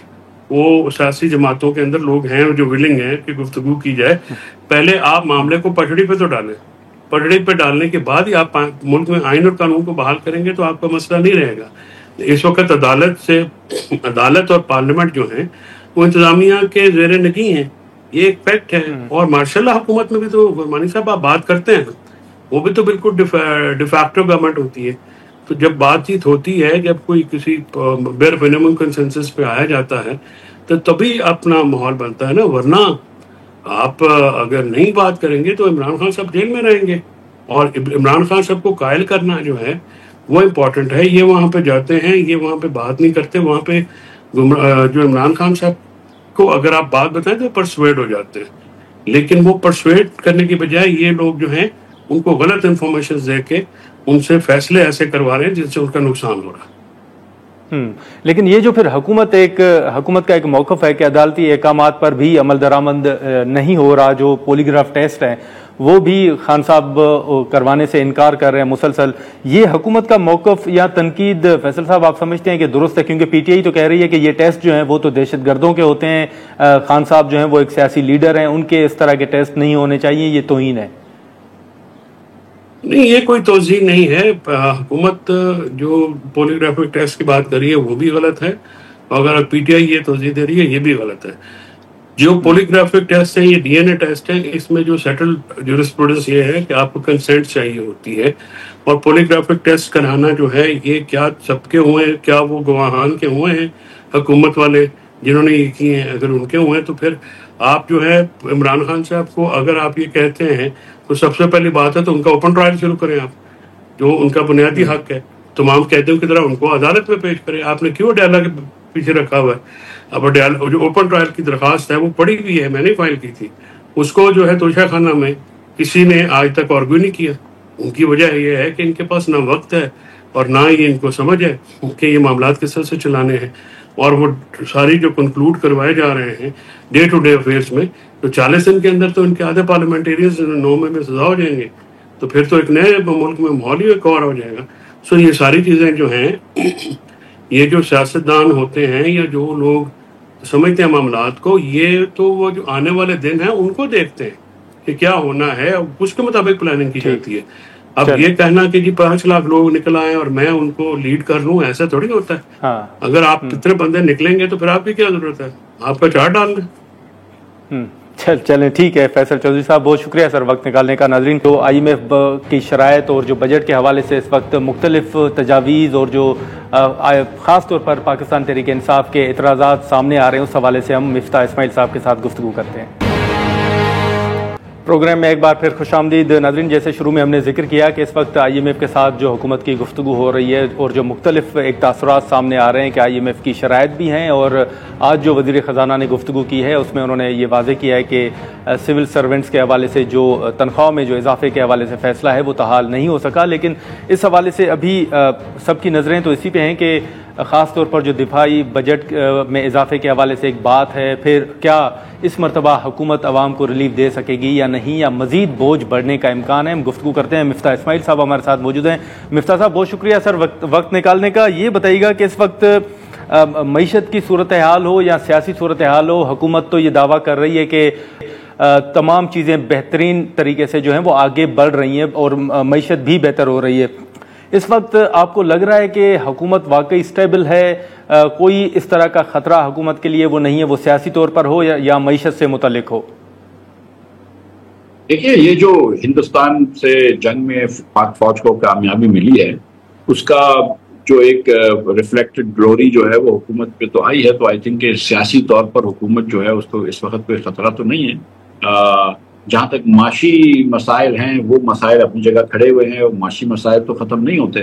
वो सियासी जमातों के अंदर लोग हैं जो विलिंग हैं कि गुफ्तगू की जाए। पहले आप मामले को पटड़ी पे तो डालें, पटड़ी पे डालने के बाद ही आप मुल्क में आइन और कानून को बहाल करेंगे तो आपका मसला नहीं रहेगा। इस वक्त अदालत और पार्लियामेंट जो है वो इंतजामिया के ज़ेरे नगी हैं, ये एक फैक्ट है। और माशाल्लाह हुकूमत में भी तो गुरमानी साहब आप बात करते हैं, वो भी तो बिल्कुल डिफैक्टो गवर्नमेंट होती है। तो जब बातचीत होती है, जब कोई किसी बेर मिनिमम कंसेंसस पे आया जाता है, तो तभी अपना माहौल बनता है ना। वरना आप अगर नहीं बात करेंगे तो इमरान खान साहब जेल में रहेंगे, और इमरान खान साहब को कायल करना जो है वो इम्पोर्टेंट है। ये वहाँ पे जाते हैं, ये वहाँ पे बात नहीं करते, वहाँ पे जो इमरान खान साहब को अगर आप बात बताएं तो परसुएड हो जाते हैं, लेकिन वो परसुएड करने की बजाय ये लोग जो हैं उनको गलत इंफॉर्मेशन दे के उनसे फैसले ऐसे करवा रहे हैं जिससे उनका नुकसान हो रहा है। लेकिन ये जो फिर हुकूमत का एक मौक़िफ़ है कि अदालती अहकामात पर भी अमल दरामद नहीं हो रहा, जो पॉलीग्राफ टेस्ट है वो भी खान साहब करवाने से इनकार कर रहे हैं मुसलसल, ये हुकूमत का मौक़िफ़ या तनकीद फैसल साहब आप समझते हैं कि दुरुस्त है? क्योंकि पीटीआई तो कह रही है कि ये टेस्ट जो हैं वो तो दहशतगर्दों के होते हैं, खान साहब जो हैं वो एक सियासी लीडर हैं, उनके इस तरह के टेस्ट नहीं होने चाहिए, ये तौहीन है। नहीं, ये कोई तोज़ीह नहीं है। हुकूमत जो पॉलीग्राफिक टेस्ट की बात कर रही है वो भी गलत है, और अगर पीटीआई ये तोज़ीह दे रही है ये भी गलत है। जो पॉलीग्राफिक टेस्ट है ये डीएनए टेस्ट है, इसमें जो सेटल्ड ज्यूरिस्प्रूडेंस ये है कि आपको कंसेंट चाहिए होती है, और पॉलीग्राफिक टेस्ट कराना जो है ये क्या सबके हुए हैं, क्या वो गवाहान के हुए हैं हुकूमत वाले जिन्होंने ये किए हैं? अगर उनके हुए हैं तो फिर आप जो है इमरान खान साहब को अगर आप ये कहते हैं तो सबसे पहली बात है तो उनका ओपन ट्रायल शुरू करें आप, जो उनका बुनियादी हक है। तमाम कैदियों की तरह उनको अदालत में पेश करें। आपने क्यों अडाला के पीछे रखा हुआ है? अब अडाला जो ओपन ट्रायल की दरखास्त है वो पड़ी हुई है, मैंने फाइल की थी, उसको जो है तोशा खाना में किसी ने आज तक आर्ग्यू नहीं किया। उनकी वजह यह है कि इनके पास ना वक्त है और ना ही इनको समझ है कि ये मामला किस तरह से चलाने हैं। और वो सारी जो कंक्लूड करवाए जा रहे हैं डे टू डे अफेयर्स में, तो 40 दिन के अंदर तो इनके आधे पार्लियामेंटेरियंस 9 में सजा हो जाएंगे, तो फिर तो एक नए मुल्क में माहौल ही एक और हो जाएगा। सो ये सारी चीज़ें जो हैं ये जो सियासतदान होते हैं या जो लोग समझते हैं मामलात को, ये तो वो जो आने वाले दिन हैं उनको देखते हैं कि क्या होना है, उसके मुताबिक प्लानिंग की जाती है। अब ये कहना कि जी 5 लाख लोग निकल आए और मैं उनको लीड कर लूं, ऐसा थोड़ी होता है। हाँ। अगर आप कितने बंदे निकलेंगे तो फिर आपकी क्या जरूरत है, आपका चार्ट डाल दें। चलें ठीक है फैसल चौधरी साहब, बहुत शुक्रिया सर वक्त निकालने का। नाजरीन, तो IMF की शराइत और जो बजट के हवाले से इस वक्त मुख्तलिफ तजावीज़ और जो ख़ास तौर पर पाकिस्तान तहरीक इंसाफ के एतराज़ात सामने आ रहे हैं, उस हवाले से हम मिफ्ता इस्माइल साहब के साथ गुफ्तगू करते हैं। प्रोग्राम में एक बार फिर खुशामदीद। नाज़रीन, जैसे शुरू में हमने जिक्र किया कि इस वक्त IMF के साथ जो हुकूमत की गुफ्तगू हो रही है और जो मुख्तलिफ एक तासुरात सामने आ रहे हैं कि IMF की शराइत भी हैं, और आज जो वज़ीर ख़जाना ने गुफ्तगू की है उसमें उन्होंने ये वाज़ेह किया है कि सिविल सर्वेंट्स के हवाले से जो तनख्वाह में जो इजाफे के हवाले से फ़ैसला है वो तहाल नहीं हो सका। लेकिन इस हवाले से अभी सबकी नज़रें तो इसी पे हैं कि ख़ास तौर पर जो दिफाई बजट में इजाफे के हवाले से एक बात है, फिर क्या इस मरतबा हुकूमत आवाम को रिलीफ दे सकेगी या नहीं, या मज़ीद बोझ बढ़ने का इम्कान है। हम गुफ्तगू करते हैं। मिफ्ता इस्माइल साहब हमारे साथ मौजूद हैं। मिफ्ता साहब, बहुत शुक्रिया सर वक्त निकालने का। ये बताइएगा कि इस वक्त मईशत की सूरत हाल हो या सियासी सूरत हाल हो, हुकूमत तो ये दावा कर रही है कि तमाम चीज़ें बेहतरीन तरीके से जो हैं वो आगे बढ़ रही हैं और मईशत भी बेहतर हो रही है। इस वक्त आपको लग रहा है कि हुकूमत वाकई स्टेबल है, कोई इस तरह का ख़तरा हुकूमत के लिए वो नहीं है, वो सियासी तौर पर हो या मईशत से मुतल्लिक हो? देखिए, ये जो हिंदुस्तान से जंग में पाक फौज को कामयाबी मिली है, उसका जो एक रिफ्लेक्टेड ग्लोरी जो है वो हुकूमत पे तो आई है। तो आई थिंक सियासी तौर पर हुकूमत जो है उसको इस वक्त कोई खतरा तो नहीं है। जहाँ तक माशी मसाइल हैं वो मसाइल अपनी जगह खड़े हुए हैं और माशी मसाइल तो ख़त्म नहीं होते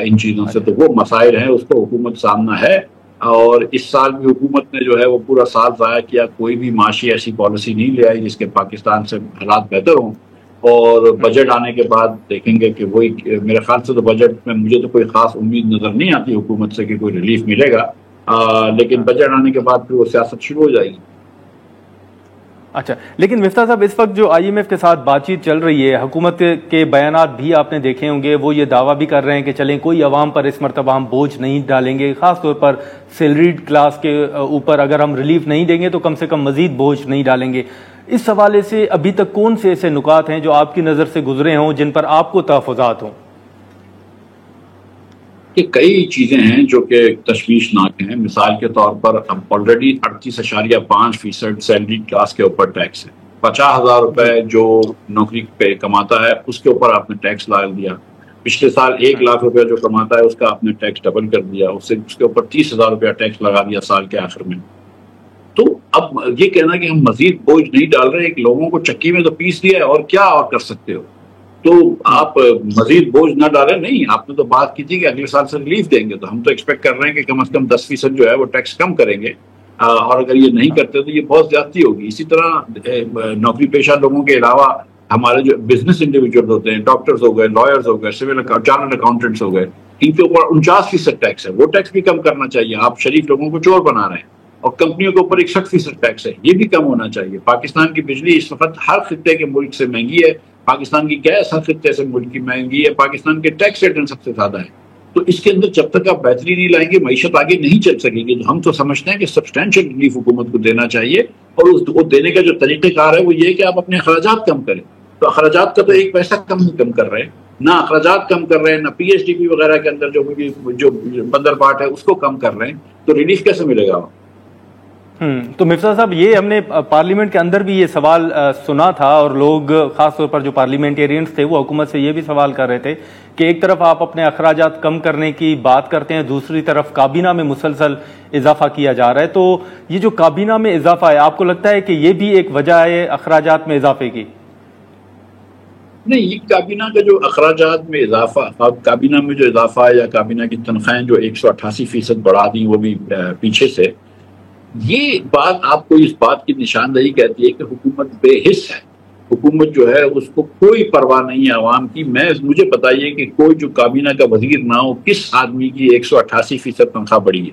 इन चीज़ों से। तो वो मसाइल हैं, उसको हुकूमत सामना है। और इस साल भी हुकूमत ने जो है वो पूरा साल ज़ाया किया, कोई भी माशी ऐसी पॉलिसी नहीं ले आई जिसके पाकिस्तान से हालात बेहतर हों। और बजट आने के बाद देखेंगे कि वही, मेरे ख्याल से तो बजट में मुझे तो कोई ख़ास उम्मीद नज़र नहीं आती हुकूमत से कि कोई रिलीफ मिलेगा, लेकिन बजट आने के बाद फिर वो सियासत शुरू हो जाएगी। अच्छा, लेकिन मिफ्ता साहब, इस वक्त जो IMF के साथ बातचीत चल रही है, हुकूमत के बयानात भी आपने देखे होंगे, वो ये दावा भी कर रहे हैं कि चलें कोई अवाम पर इस मरतबा हम बोझ नहीं डालेंगे, ख़ास तौर पर सैलरीड क्लास के ऊपर अगर हम रिलीफ नहीं देंगे तो कम से कम मज़ीद बोझ नहीं डालेंगे। इस हवाले से अभी तक कौन से ऐसे नुकात हैं जो आपकी नज़र से गुजरे हों जिन पर आपको तहफ़्फ़ुज़ात हों? कि कई चीज़ें हैं जो कि तशवीशनाक हैं। मिसाल के तौर पर अब ऑलरेडी 38.5% सैलरी क्लास के ऊपर टैक्स है। 50,000 रुपए जो नौकरी पे कमाता है उसके ऊपर आपने टैक्स लगा दिया। पिछले साल 1 लाख रुपए जो कमाता है उसका आपने टैक्स डबल कर दिया, उसके ऊपर 30,000 रुपया टैक्स लगा दिया साल के आखिर में। तो अब ये कहना कि हम मजीद बोझ नहीं डाल रहे, एक लोगों को चक्की में तो पीस दिया है और क्या और कर सकते हो, तो आप मजीद बोझ ना डालें। नहीं, आपने तो बात की थी कि अगले साल से रिलीफ देंगे, तो हम तो एक्सपेक्ट कर रहे हैं कि कम से कम 10% जो है वो टैक्स कम करेंगे। और अगर ये नहीं करते तो ये बहुत ज्यादती होगी। इसी तरह नौकरी पेशा लोगों के अलावा हमारे जो बिजनेस इंडिविजुअल होते हैं, डॉक्टर्स हो गए, लॉयर्स हो गए, सिविल चार्टर्ड अकाउंटेंट्स हो गए, इनके ऊपर 49% टैक्स है, वो टैक्स भी कम करना चाहिए। आप शरीफ लोगों को चोर बना रहे हैं। और कंपनियों के ऊपर 61% टैक्स है, ये भी कम होना चाहिए। पाकिस्तान की बिजली इस वक्त हर खित्ते के मुल्क से महंगी है, पाकिस्तान की गैस हर खित्ते से मुल्क की महंगी है, पाकिस्तान के टैक्स रिटर्न सबसे ज्यादा है। तो इसके अंदर जब तक आप बेहतरी नहीं लाएंगे मईशत आगे नहीं चल सकेगी। तो हम तो समझते हैं कि सब्सटैंशियल रिलीफ हुकूमत को देना चाहिए, और उसको देने का जो तरीक़ेकार है वो ये कि आप अपने अखराजात कम करें। तो अखराजात का तो एक पैसा कम कर रहे हैं, ना अखराजात कम कर रहे हैं, ना PSDP वगैरह के अंदर जो बंदर पार्ट है उसको कम कर रहे हैं, तो रिलीफ कैसे मिलेगा? तो मिफ्ता साहब, ये हमने पार्लियामेंट के अंदर भी ये सवाल सुना था, और लोग खास तौर पर जो पार्लियामेंटेरियंस थे वो हुकूमत से ये भी सवाल कर रहे थे कि एक तरफ आप अपने अखराजात कम करने की बात करते हैं, दूसरी तरफ काबीना में मुसलसल इजाफा किया जा रहा है। तो ये जो काबीना में इजाफा है, आपको लगता है कि ये भी एक वजह है अखराजात में इजाफे की? नहीं, ये काबीना का जो अखराजात में इजाफा, अब काबीना में जो इजाफा है या काबीना की तनख्वाहें जो 188% बढ़ा दी वो भी पीछे से, ये बात आपको इस बात की निशानदेही कहती है कि हुकूमत बेहिस है। हुकूमत जो है उसको कोई परवाह नहीं है आवाम की। मुझे बताइए कि कोई जो काबीना का वजीर ना हो, किस आदमी की 188% तनख्वाह बढ़ी है?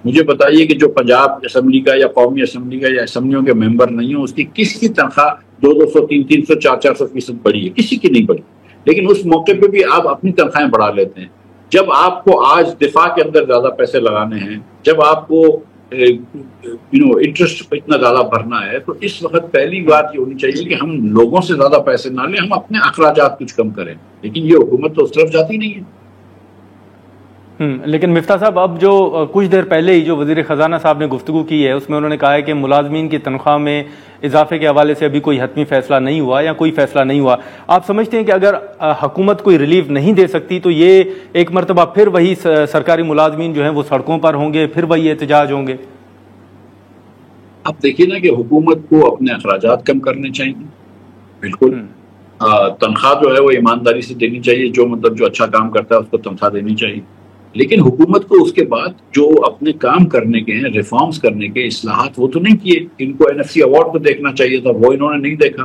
मुझे बताइए कि जो पंजाब असम्बली का या कौमी असम्बली का या असम्बलियों के मेंबर नहीं हो, उसकी किसकी तनख्वाह 200, 300, 400% बढ़ी है? किसी की नहीं बढ़ी। लेकिन उस मौके पे भी आप अपनी तनख्वाहें बढ़ा लेते हैं। जब आपको आज दिफा के अंदर ज्यादा पैसे लगाने हैं, जब आपको इंटरेस्ट इतना ज्यादा भरना है, तो इस वक्त पहली बात ये होनी चाहिए कि हम लोगों से ज्यादा पैसे ना लें, हम अपने अखराजात कुछ कम करें। लेकिन ये हुकूमत तो उस तरफ जाती नहीं है। लेकिन मिफ्ता साहब, अब जो कुछ देर पहले ही जो वजीर खजाना साहब ने गुफ्तगू की है, उसमें उन्होंने कहा है कि मुलाजमीन की तनख्वाह में इजाफे के हवाले से अभी कोई हतमी फैसला नहीं हुआ या कोई फैसला नहीं हुआ। आप समझते हैं कि अगर हुकूमत कोई रिलीफ नहीं दे सकती तो ये एक मरतबा फिर वही सरकारी मुलाजमीन जो हैं वो सड़कों पर होंगे, फिर वही एहतजाज होंगे? आप देखिए ना कि हुकूमत को अपने अखराजात कम करने चाहिए, बिल्कुल। तनख्वाह जो है वो ईमानदारी से देनी चाहिए, जो अच्छा काम करता है उसको तनख्वाह देनी चाहिए। लेकिन हुकूमत को उसके बाद जो अपने काम करने के हैं, रिफॉर्म्स करने के, इस्लाहात, वो तो नहीं किए। इनको एनएफसी अवार्ड तो देखना चाहिए था, वो इन्होंने नहीं देखा।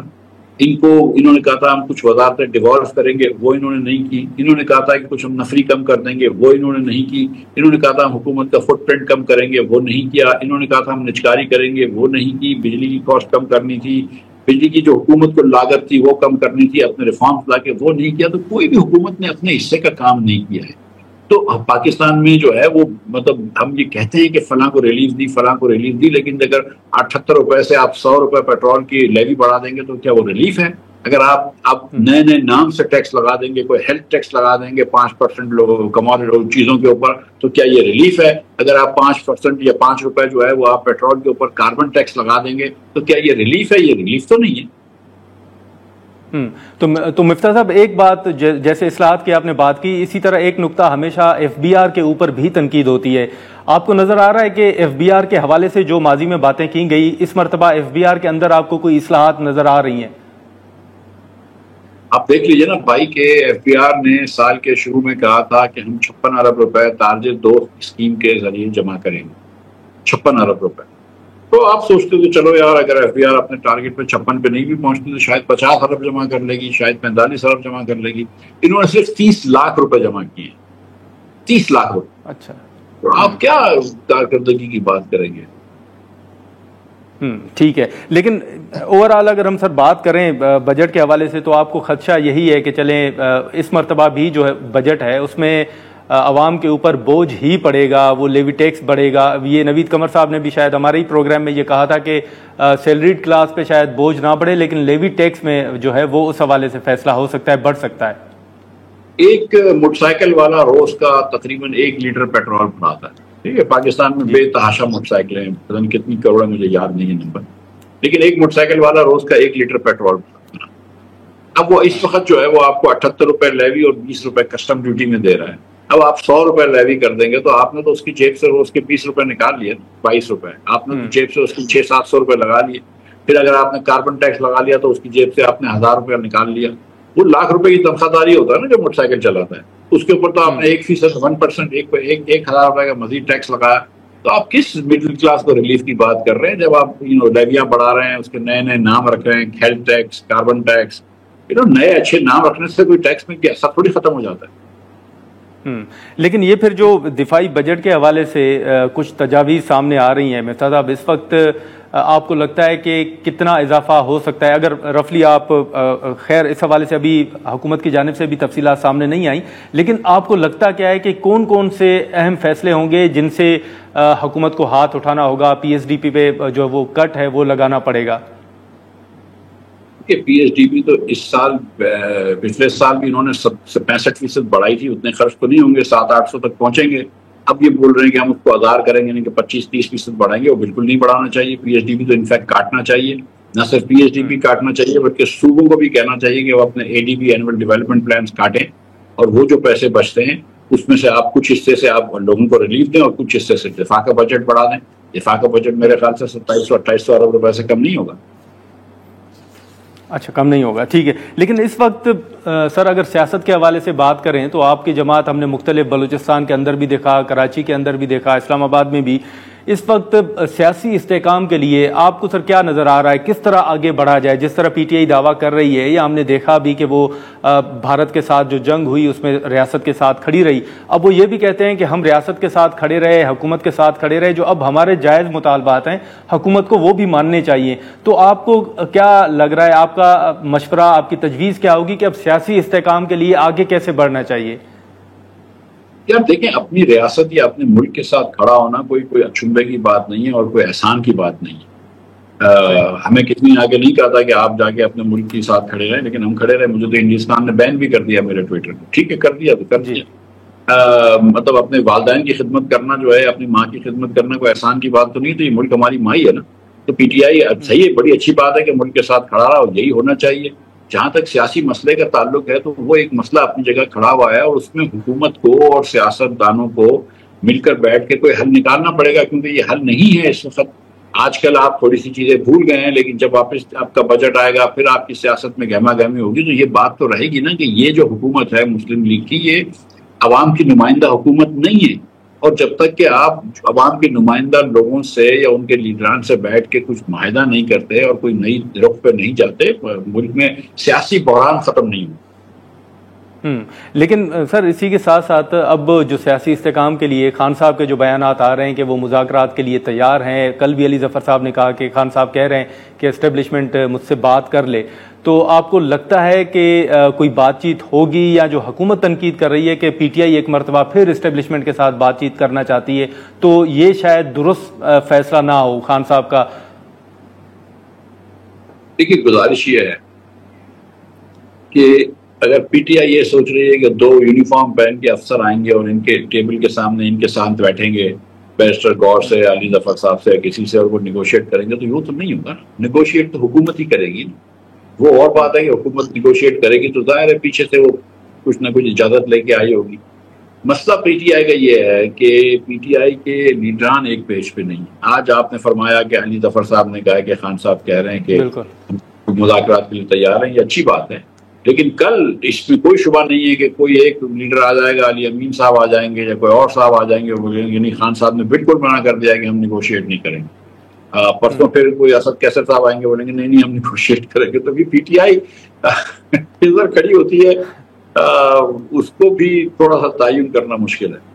इन्होंने कहा था हम कुछ वजारतें डिवॉल्व करेंगे, वो इन्होंने नहीं की। इन्होंने कहा था कि कुछ हम नफरी कम कर देंगे, वो इन्होंने नहीं की। इन्होंने कहा था हम हुकूमत का फुटप्रिंट कम करेंगे, वो नहीं किया। इन्होंने कहा था हम निजकारी करेंगे, वो नहीं की। बिजली की कॉस्ट कम करनी थी, बिजली की जो हुकूमत को लागत थी वो कम करनी थी, अपने रिफॉर्म्स लाके वो नहीं किया। तो कोई भी हुकूमत ने अपने हिस्से का काम नहीं किया है। तो पाकिस्तान में जो है वो मतलब हम ये कहते हैं कि फलां को रिलीफ दी, फलां को रिलीफ दी, लेकिन अगर 78 रुपए से आप 100 रुपए पेट्रोल की लेवी बढ़ा देंगे तो क्या वो रिलीफ है? अगर आप नए नए नाम से टैक्स लगा देंगे, कोई हेल्थ टैक्स लगा देंगे 5% लोगों कमोडिटी चीजों के ऊपर, तो क्या ये रिलीफ है? अगर आप 5% या 5 रुपए जो है वो आप पेट्रोल के ऊपर कार्बन टैक्स लगा देंगे तो क्या ये रिलीफ है? ये रिलीफ तो नहीं है। तो मिफ्ता साहब, एक बात जैसे इस्लाहात की आपने बात की, इसी तरह एक नुक्ता हमेशा एफबीआर के ऊपर भी तनकीद होती है। आपको नजर आ रहा है कि एफबीआर के हवाले से जो माजी में बातें की गई, इस मरतबा एफबीआर के अंदर आपको कोई इस्लाहात नजर आ रही हैं? आप देख लीजिए ना भाई के एफबीआर ने साल के शुरू में कहा था कि हम 56 अरब रुपए टारगेट 2 स्कीम के जरिए जमा करेंगे। 56 अरब रुपए। तो आप सोचते हो चलो यार, अगर एफबीआर अपने टारगेट पे 56 पे नहीं भी पहुंचती तो शायद 50 अरब जमा कर लेगी, शायद 45 अरब जमा कर लेगी। इन्होंने सिर्फ 30 लाख रुपए जमा किए। 30 लाख रुपए। अच्छा, तो आप क्या कारकर्दगी की बात करेंगे? ठीक है। लेकिन ओवरऑल अगर हम सर बात करें बजट के हवाले से, तो आपको खदशा यही है कि चलें इस मरतबा भी जो है बजट है उसमें आवाम के ऊपर बोझ ही पड़ेगा, वो लेवी टैक्स बढ़ेगा। ये नवीद कमर साहब ने भी शायद हमारे ही प्रोग्राम में ये कहा था कि सैलरीड क्लास पे शायद बोझ ना पड़े, लेकिन लेवी टैक्स में जो है वो उस हवाले से फैसला हो सकता है, बढ़ सकता है। एक मोटरसाइकिल वाला रोज का तकरीबन 1 लीटर पेट्रोल भराता है। ठीक है, पाकिस्तान में बेतहाशा मोटरसाइकिल हैं, पता नहीं कितनी करोड़ है, मुझे याद नहीं है नंबर, लेकिन एक मोटरसाइकिल वाला रोज का 1 लीटर पेट्रोल भराता है। अब वो इस वक्त जो है वो आपको 78 रुपए लेवी और 20 रुपए कस्टम ड्यूटी में दे रहा है। अब आप 100 रुपए लेवी कर देंगे तो आपने तो उसकी जेब से रोज के 20 रुपए निकाल लिए, 22 रुपए आपने तो जेब से उसकी 600-700 रुपए लगा लिए। फिर अगर आपने कार्बन टैक्स लगा लिया तो उसकी जेब से आपने 1000 रुपया निकाल लिया। वो लाख रुपए की तनख्वाहदारी होता है ना जो मोटरसाइकिल चलाता है, उसके ऊपर तो आपने 1%, 1%, 1,000 रुपए का मजीद टैक्स लगाया। तो आप किस मिडिल क्लास को रिलीफ की बात कर रहे हैं जब आप लेवियां बढ़ा रहे हैं, उसके नए नए नाम रख रहे हैं, हेल्थ टैक्स, कार्बन टैक्स। नए अच्छे नाम रखने से कोई टैक्स में क्या सब थोड़ी खत्म हो जाता है। लेकिन ये फिर जो दिफाई बजट के हवाले से कुछ तजावीज़ सामने आ रही हैं मिफ्ता साहब, इस वक्त आपको लगता है कि कितना इजाफा हो सकता है? अगर रफली आप खैर इस हवाले से अभी हुकूमत की जानिब से भी तफसीलात सामने नहीं आई, लेकिन आपको लगता क्या है कि कौन कौन से अहम फैसले होंगे जिनसे हुकूमत को हाथ उठाना होगा? PSDP पे जो वो कट है वो लगाना पड़ेगा? PSDP तो इस साल, पिछले साल भी इन्होंने 65% बढ़ाई थी, उतने खर्च तो नहीं होंगे, 700-800 तक पहुंचेंगे। अब ये बोल रहे हैं कि हम उसको आधार करेंगे, नहीं कि 25-30% बढ़ाएंगे। वो बिल्कुल नहीं बढ़ाना चाहिए। PSDP तो इनफैक्ट काटना चाहिए। न सिर्फ PSDP काटना चाहिए बल्कि सूबों को भी कहना चाहिए कि वो अपने ADB एनुअल डेवलपमेंट प्लान काटें और वो जो पैसे बचते हैं उसमें से आप कुछ हिस्से से आप लोगों को रिलीफ दें और कुछ हिस्से से दिफा का बजट बढ़ा दें। दिफा का बजट मेरे ख्याल से 2700-2800 अरब रुपए से कम नहीं होगा। अच्छा, कम नहीं होगा, ठीक है। लेकिन इस वक्त सर अगर सियासत के हवाले से बात करें तो आपकी जमात हमने मुख्तलिफ बलूचिस्तान के अंदर भी देखा, कराची के अंदर भी देखा, इस्लामाबाद में भी। इस वक्त सियासी इस्तेकाम के लिए आपको सर क्या नज़र आ रहा है, किस तरह आगे बढ़ा जाए? जिस तरह पीटीआई दावा कर रही है, या हमने देखा भी कि वो भारत के साथ जो जंग हुई उसमें रियासत के साथ खड़ी रही, अब वो ये भी कहते हैं कि हम रियासत के साथ खड़े रहे, हुकूमत के साथ खड़े रहे, जो अब हमारे जायज़ मुतालबात हैं हुकूमत को वो भी मानने चाहिए। तो आपको क्या लग रहा है, आपका मशवरा, आपकी तजवीज़ क्या होगी कि अब सियासी इस्तेकाम के लिए आगे कैसे बढ़ना चाहिए? यार देखें, अपनी रियासत या अपने मुल्क के साथ खड़ा होना कोई अचंभे की बात नहीं है और कोई एहसान की बात नहीं है। हमें किसी ने आगे नहीं कहा था कि आप जाके अपने मुल्क के साथ खड़े रहे, लेकिन हम खड़े रहे। मुझे तो हिंदुस्तान ने बैन भी कर दिया मेरे ट्विटर को। ठीक है, कर दिया तो कर दिया। मतलब अपने वालिदैन की खिदमत करना जो है, अपनी माँ की खिदमत करना कोई एहसान की बात तो नहीं। तो ये मुल्क हमारी माँ ही है ना। तो पीटीआई सही है, बड़ी अच्छी बात है कि मुल्क के साथ खड़ा रहा, और यही होना चाहिए। जहां तक सियासी मसले का ताल्लुक है तो वो एक मसला अपनी जगह खड़ा हुआ है, और उसमें हुकूमत को और सियासतदानों को मिलकर बैठ के कोई हल निकालना पड़ेगा, क्योंकि ये हल नहीं है इस वक्त। आजकल आप थोड़ी सी चीजें भूल गए हैं, लेकिन जब वापस आपका बजट आएगा फिर आपकी सियासत में गहमा गहमी होगी, तो ये बात तो रहेगी ना कि ये जो हुकूमत है मुस्लिम लीग की, ये अवाम की नुमाइंदा हुकूमत नहीं है। और जब तक कि आप अवाम के नुमाइंदा लोगों से या उनके लीडरान से बैठ के कुछ माहिदा नहीं करते और कोई नई रुख पे नहीं जाते, मुल्क में सियासी बहरान खत्म नहीं हुआ। लेकिन सर इसी के साथ साथ अब जो सियासी इस्तेकाम के लिए खान साहब के जो बयानात आ रहे हैं कि वो मुज़ाकरात के लिए तैयार हैं, कल भी अली ज़फ़र साहब ने कहा कि खान साहब कह रहे हैं कि एस्टेब्लिशमेंट मुझसे बात कर ले, तो आपको लगता है कि कोई बातचीत होगी, या जो हुकूमत तनकीद कर रही है कि पीटीआई एक मरतबा फिर एस्टेब्लिशमेंट के साथ बातचीत करना चाहती है, तो ये शायद दुरुस्त फैसला ना हो खान साहब का? देखिए, गुजारिश ये है कि अगर पीटीआई ये सोच रही है कि दो यूनिफॉर्म पहन के अफसर आएंगे और इनके टेबल के सामने इनके साथ बैठेंगे, बैरिस्टर गौर से, अली ज़फ़र साहब से, किसी से, और वो निगोशिएट करेंगे, तो वो तो नहीं होगा। निगोशिएट तो हुकूमत ही करेगी। वो और बात है कि हुकूमत निगोशिएट करेगी तो जाहिर है पीछे से वो कुछ ना कुछ इजाजत लेके आई होगी। मसला पीटीआई का ये है कि पीटीआई के लीडरान एक पेज पे नहीं। आज आपने फरमाया कि अली ज़फ़र साहब ने कहा कि खान साहब कह रहे हैं कि मुज़ाकरात के लिए तैयार हैं, ये अच्छी बात है, लेकिन कल इसमें कोई शुबा नहीं है कि कोई एक लीडर आ जाएगा, अली अमीन साहब आ जाएंगे या कोई और साहब आ जाएंगे, वो बोलेंगे नहीं, खान साहब ने बिल्कुल मना कर दिया कि हम निगोशिएट नहीं करेंगे। परसों फिर कोई असद कैसर साहब आएंगे, बोलेंगे नहीं नहीं हम निगोशिएट करेंगे। तो भी पीटीआई इधर खड़ी होती है, उसको भी थोड़ा सा तयन करना मुश्किल है।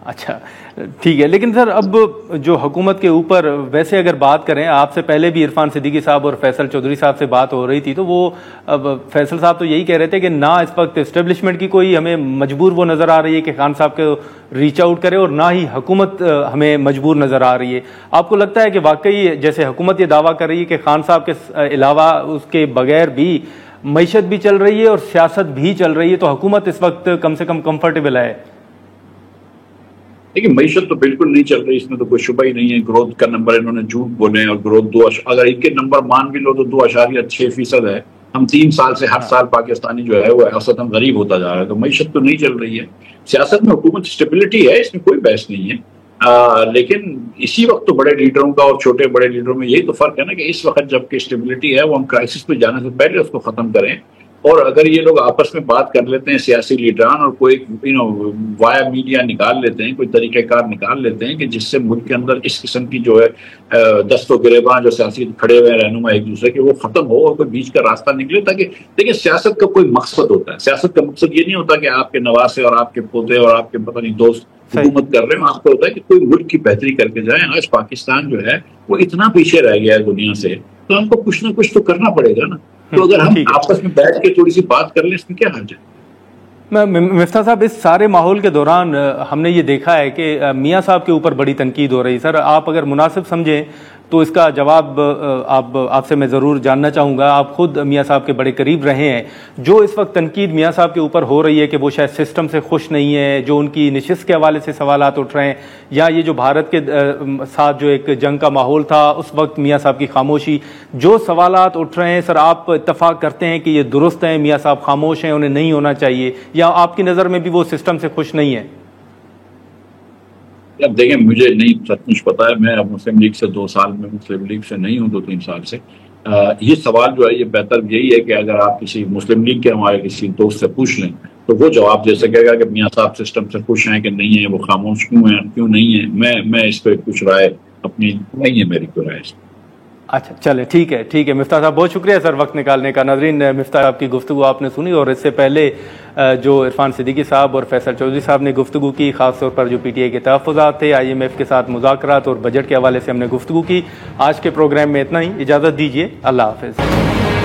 अच्छा, ठीक है। लेकिन सर अब जो हुकूमत के ऊपर वैसे अगर बात करें, आपसे पहले भी इरफान सिद्दीकी साहब और फैसल चौधरी साहब से बात हो रही थी, तो वो अब फैसल साहब तो यही कह रहे थे कि ना इस वक्त इस्टेब्लिशमेंट की कोई हमें मजबूर वो नज़र आ रही है कि खान साहब को रीच आउट करे, और ना ही हुकूमत हमें मजबूर नज़र आ रही है। आपको लगता है कि वाकई जैसे हुकूमत ये दावा कर रही है कि खान साहब के अलावा उसके बगैर भी मईशत भी चल रही है और सियासत भी चल रही है, तो हुकूमत इस वक्त कम से कम कंफर्टेबल है? देखिए, मईशत तो बिल्कुल नहीं चल रही, इसमें तो कोई शुबा ही नहीं है। ग्रोथ का नंबर इन्होंने झूठ बोले, और ग्रोथ अगर इनके नंबर मान भी लो तो 2.6% है। हम 3 साल से हर साल पाकिस्तानी जो है वो औसतन गरीब होता जा रहा है, तो मईशत तो नहीं चल रही है। सियासत में हुकूमत स्टेबिलिटी है, इसमें कोई बहस नहीं है। लेकिन इसी वक्त तो बड़े लीडरों का और छोटे बड़े लीडरों में यही तो फर्क है ना कि इस वक्त जबकि स्टेबिलिटी है, वो हम क्राइसिस में जाने से पहले उसको खत्म करें। और अगर ये लोग आपस में बात कर लेते हैं सियासी लीडरान, और कोई वाया मीडिया निकाल लेते हैं, कोई तरीक़ेकार निकाल लेते हैं कि जिससे मुल्क के अंदर इस किस्म की जो है दस्तों गिरेबान जो सियासी खड़े हुए रहनुमा एक दूसरे के, वो खत्म हो और कोई बीच का रास्ता निकले। ताकि देखिए, सियासत का कोई मकसद होता है। सियासत का मकसद ये नहीं होता कि आपके नवासे और आपके पोते और आपके पता नहीं दोस्त हुकूमत कर रहे हैं। आपको होता है कि कोई मुल्क की बेहतरी करके जाए। आज पाकिस्तान जो है वो इतना पीछे रह गया है दुनिया से, तो हमको कुछ ना कुछ तो करना पड़ेगा ना। तो अगर हम आपस में बैठ के थोड़ी सी बात कर लें, इसमें क्या हर्ज है? मिफ्ता साहब, इस सारे माहौल के दौरान हमने ये देखा है कि मियाँ साहब के ऊपर बड़ी तनकीद हो रही। सर आप अगर मुनासिब समझें तो इसका जवाब आपसे मैं ज़रूर जानना चाहूँगा। आप खुद मियाँ साहब के बड़े करीब रहे हैं, जो इस वक्त तनकीद मियाँ साहब के ऊपर हो रही है कि वो शायद सिस्टम से खुश नहीं है, जो उनकी नशिस्त के हवाले से सवालात उठ रहे हैं, या ये जो भारत के साथ जो एक जंग का माहौल था उस वक्त मियाँ साहब की खामोशी, जो सवालात उठ रहे हैं सर, आप इत्तफाक करते हैं कि ये दुरुस्त हैं, मियाँ साहब खामोश हैं, उन्हें नहीं होना चाहिए, या आपकी नज़र में भी वो सिस्टम से खुश नहीं है? अब देखें, मुझे नहीं सचमुच पता है, मैं अब मुस्लिम लीग से 2 साल में मुस्लिम लीग से नहीं हूँ, 2-3 साल से। ये सवाल जो है ये बेहतर यही है कि अगर आप किसी मुस्लिम लीग के हमारे किसी दोस्त से पूछ लें तो वो जवाब दे सकेगा कि मियाँ साहब सिस्टम से खुश हैं कि नहीं है, वो खामोश क्यों हैं, क्यों नहीं है। मैं इस पर कुछ राय अपनी नहीं है, मेरी कोई राय। अच्छा, चले, ठीक है मिफ्ताह साहब, बहुत शुक्रिया सर वक्त निकालने का। नाज़रीन, मिफ्ताह साहब की गुफ्तगू आपने सुनी, और इससे पहले जो इरफान सिद्दीकी साहब और फैसल चौधरी साहब ने गुफ्तगू की, खासतौर पर जो PTI के तहफ़्फ़ुज़ात थे, IMF के साथ मुज़ाकरात और बजट के हवाले से हमने गुफ्तगू की। आज के प्रोग्राम में इतना ही, इजाज़त दीजिए, अल्लाह हाफ़िज़।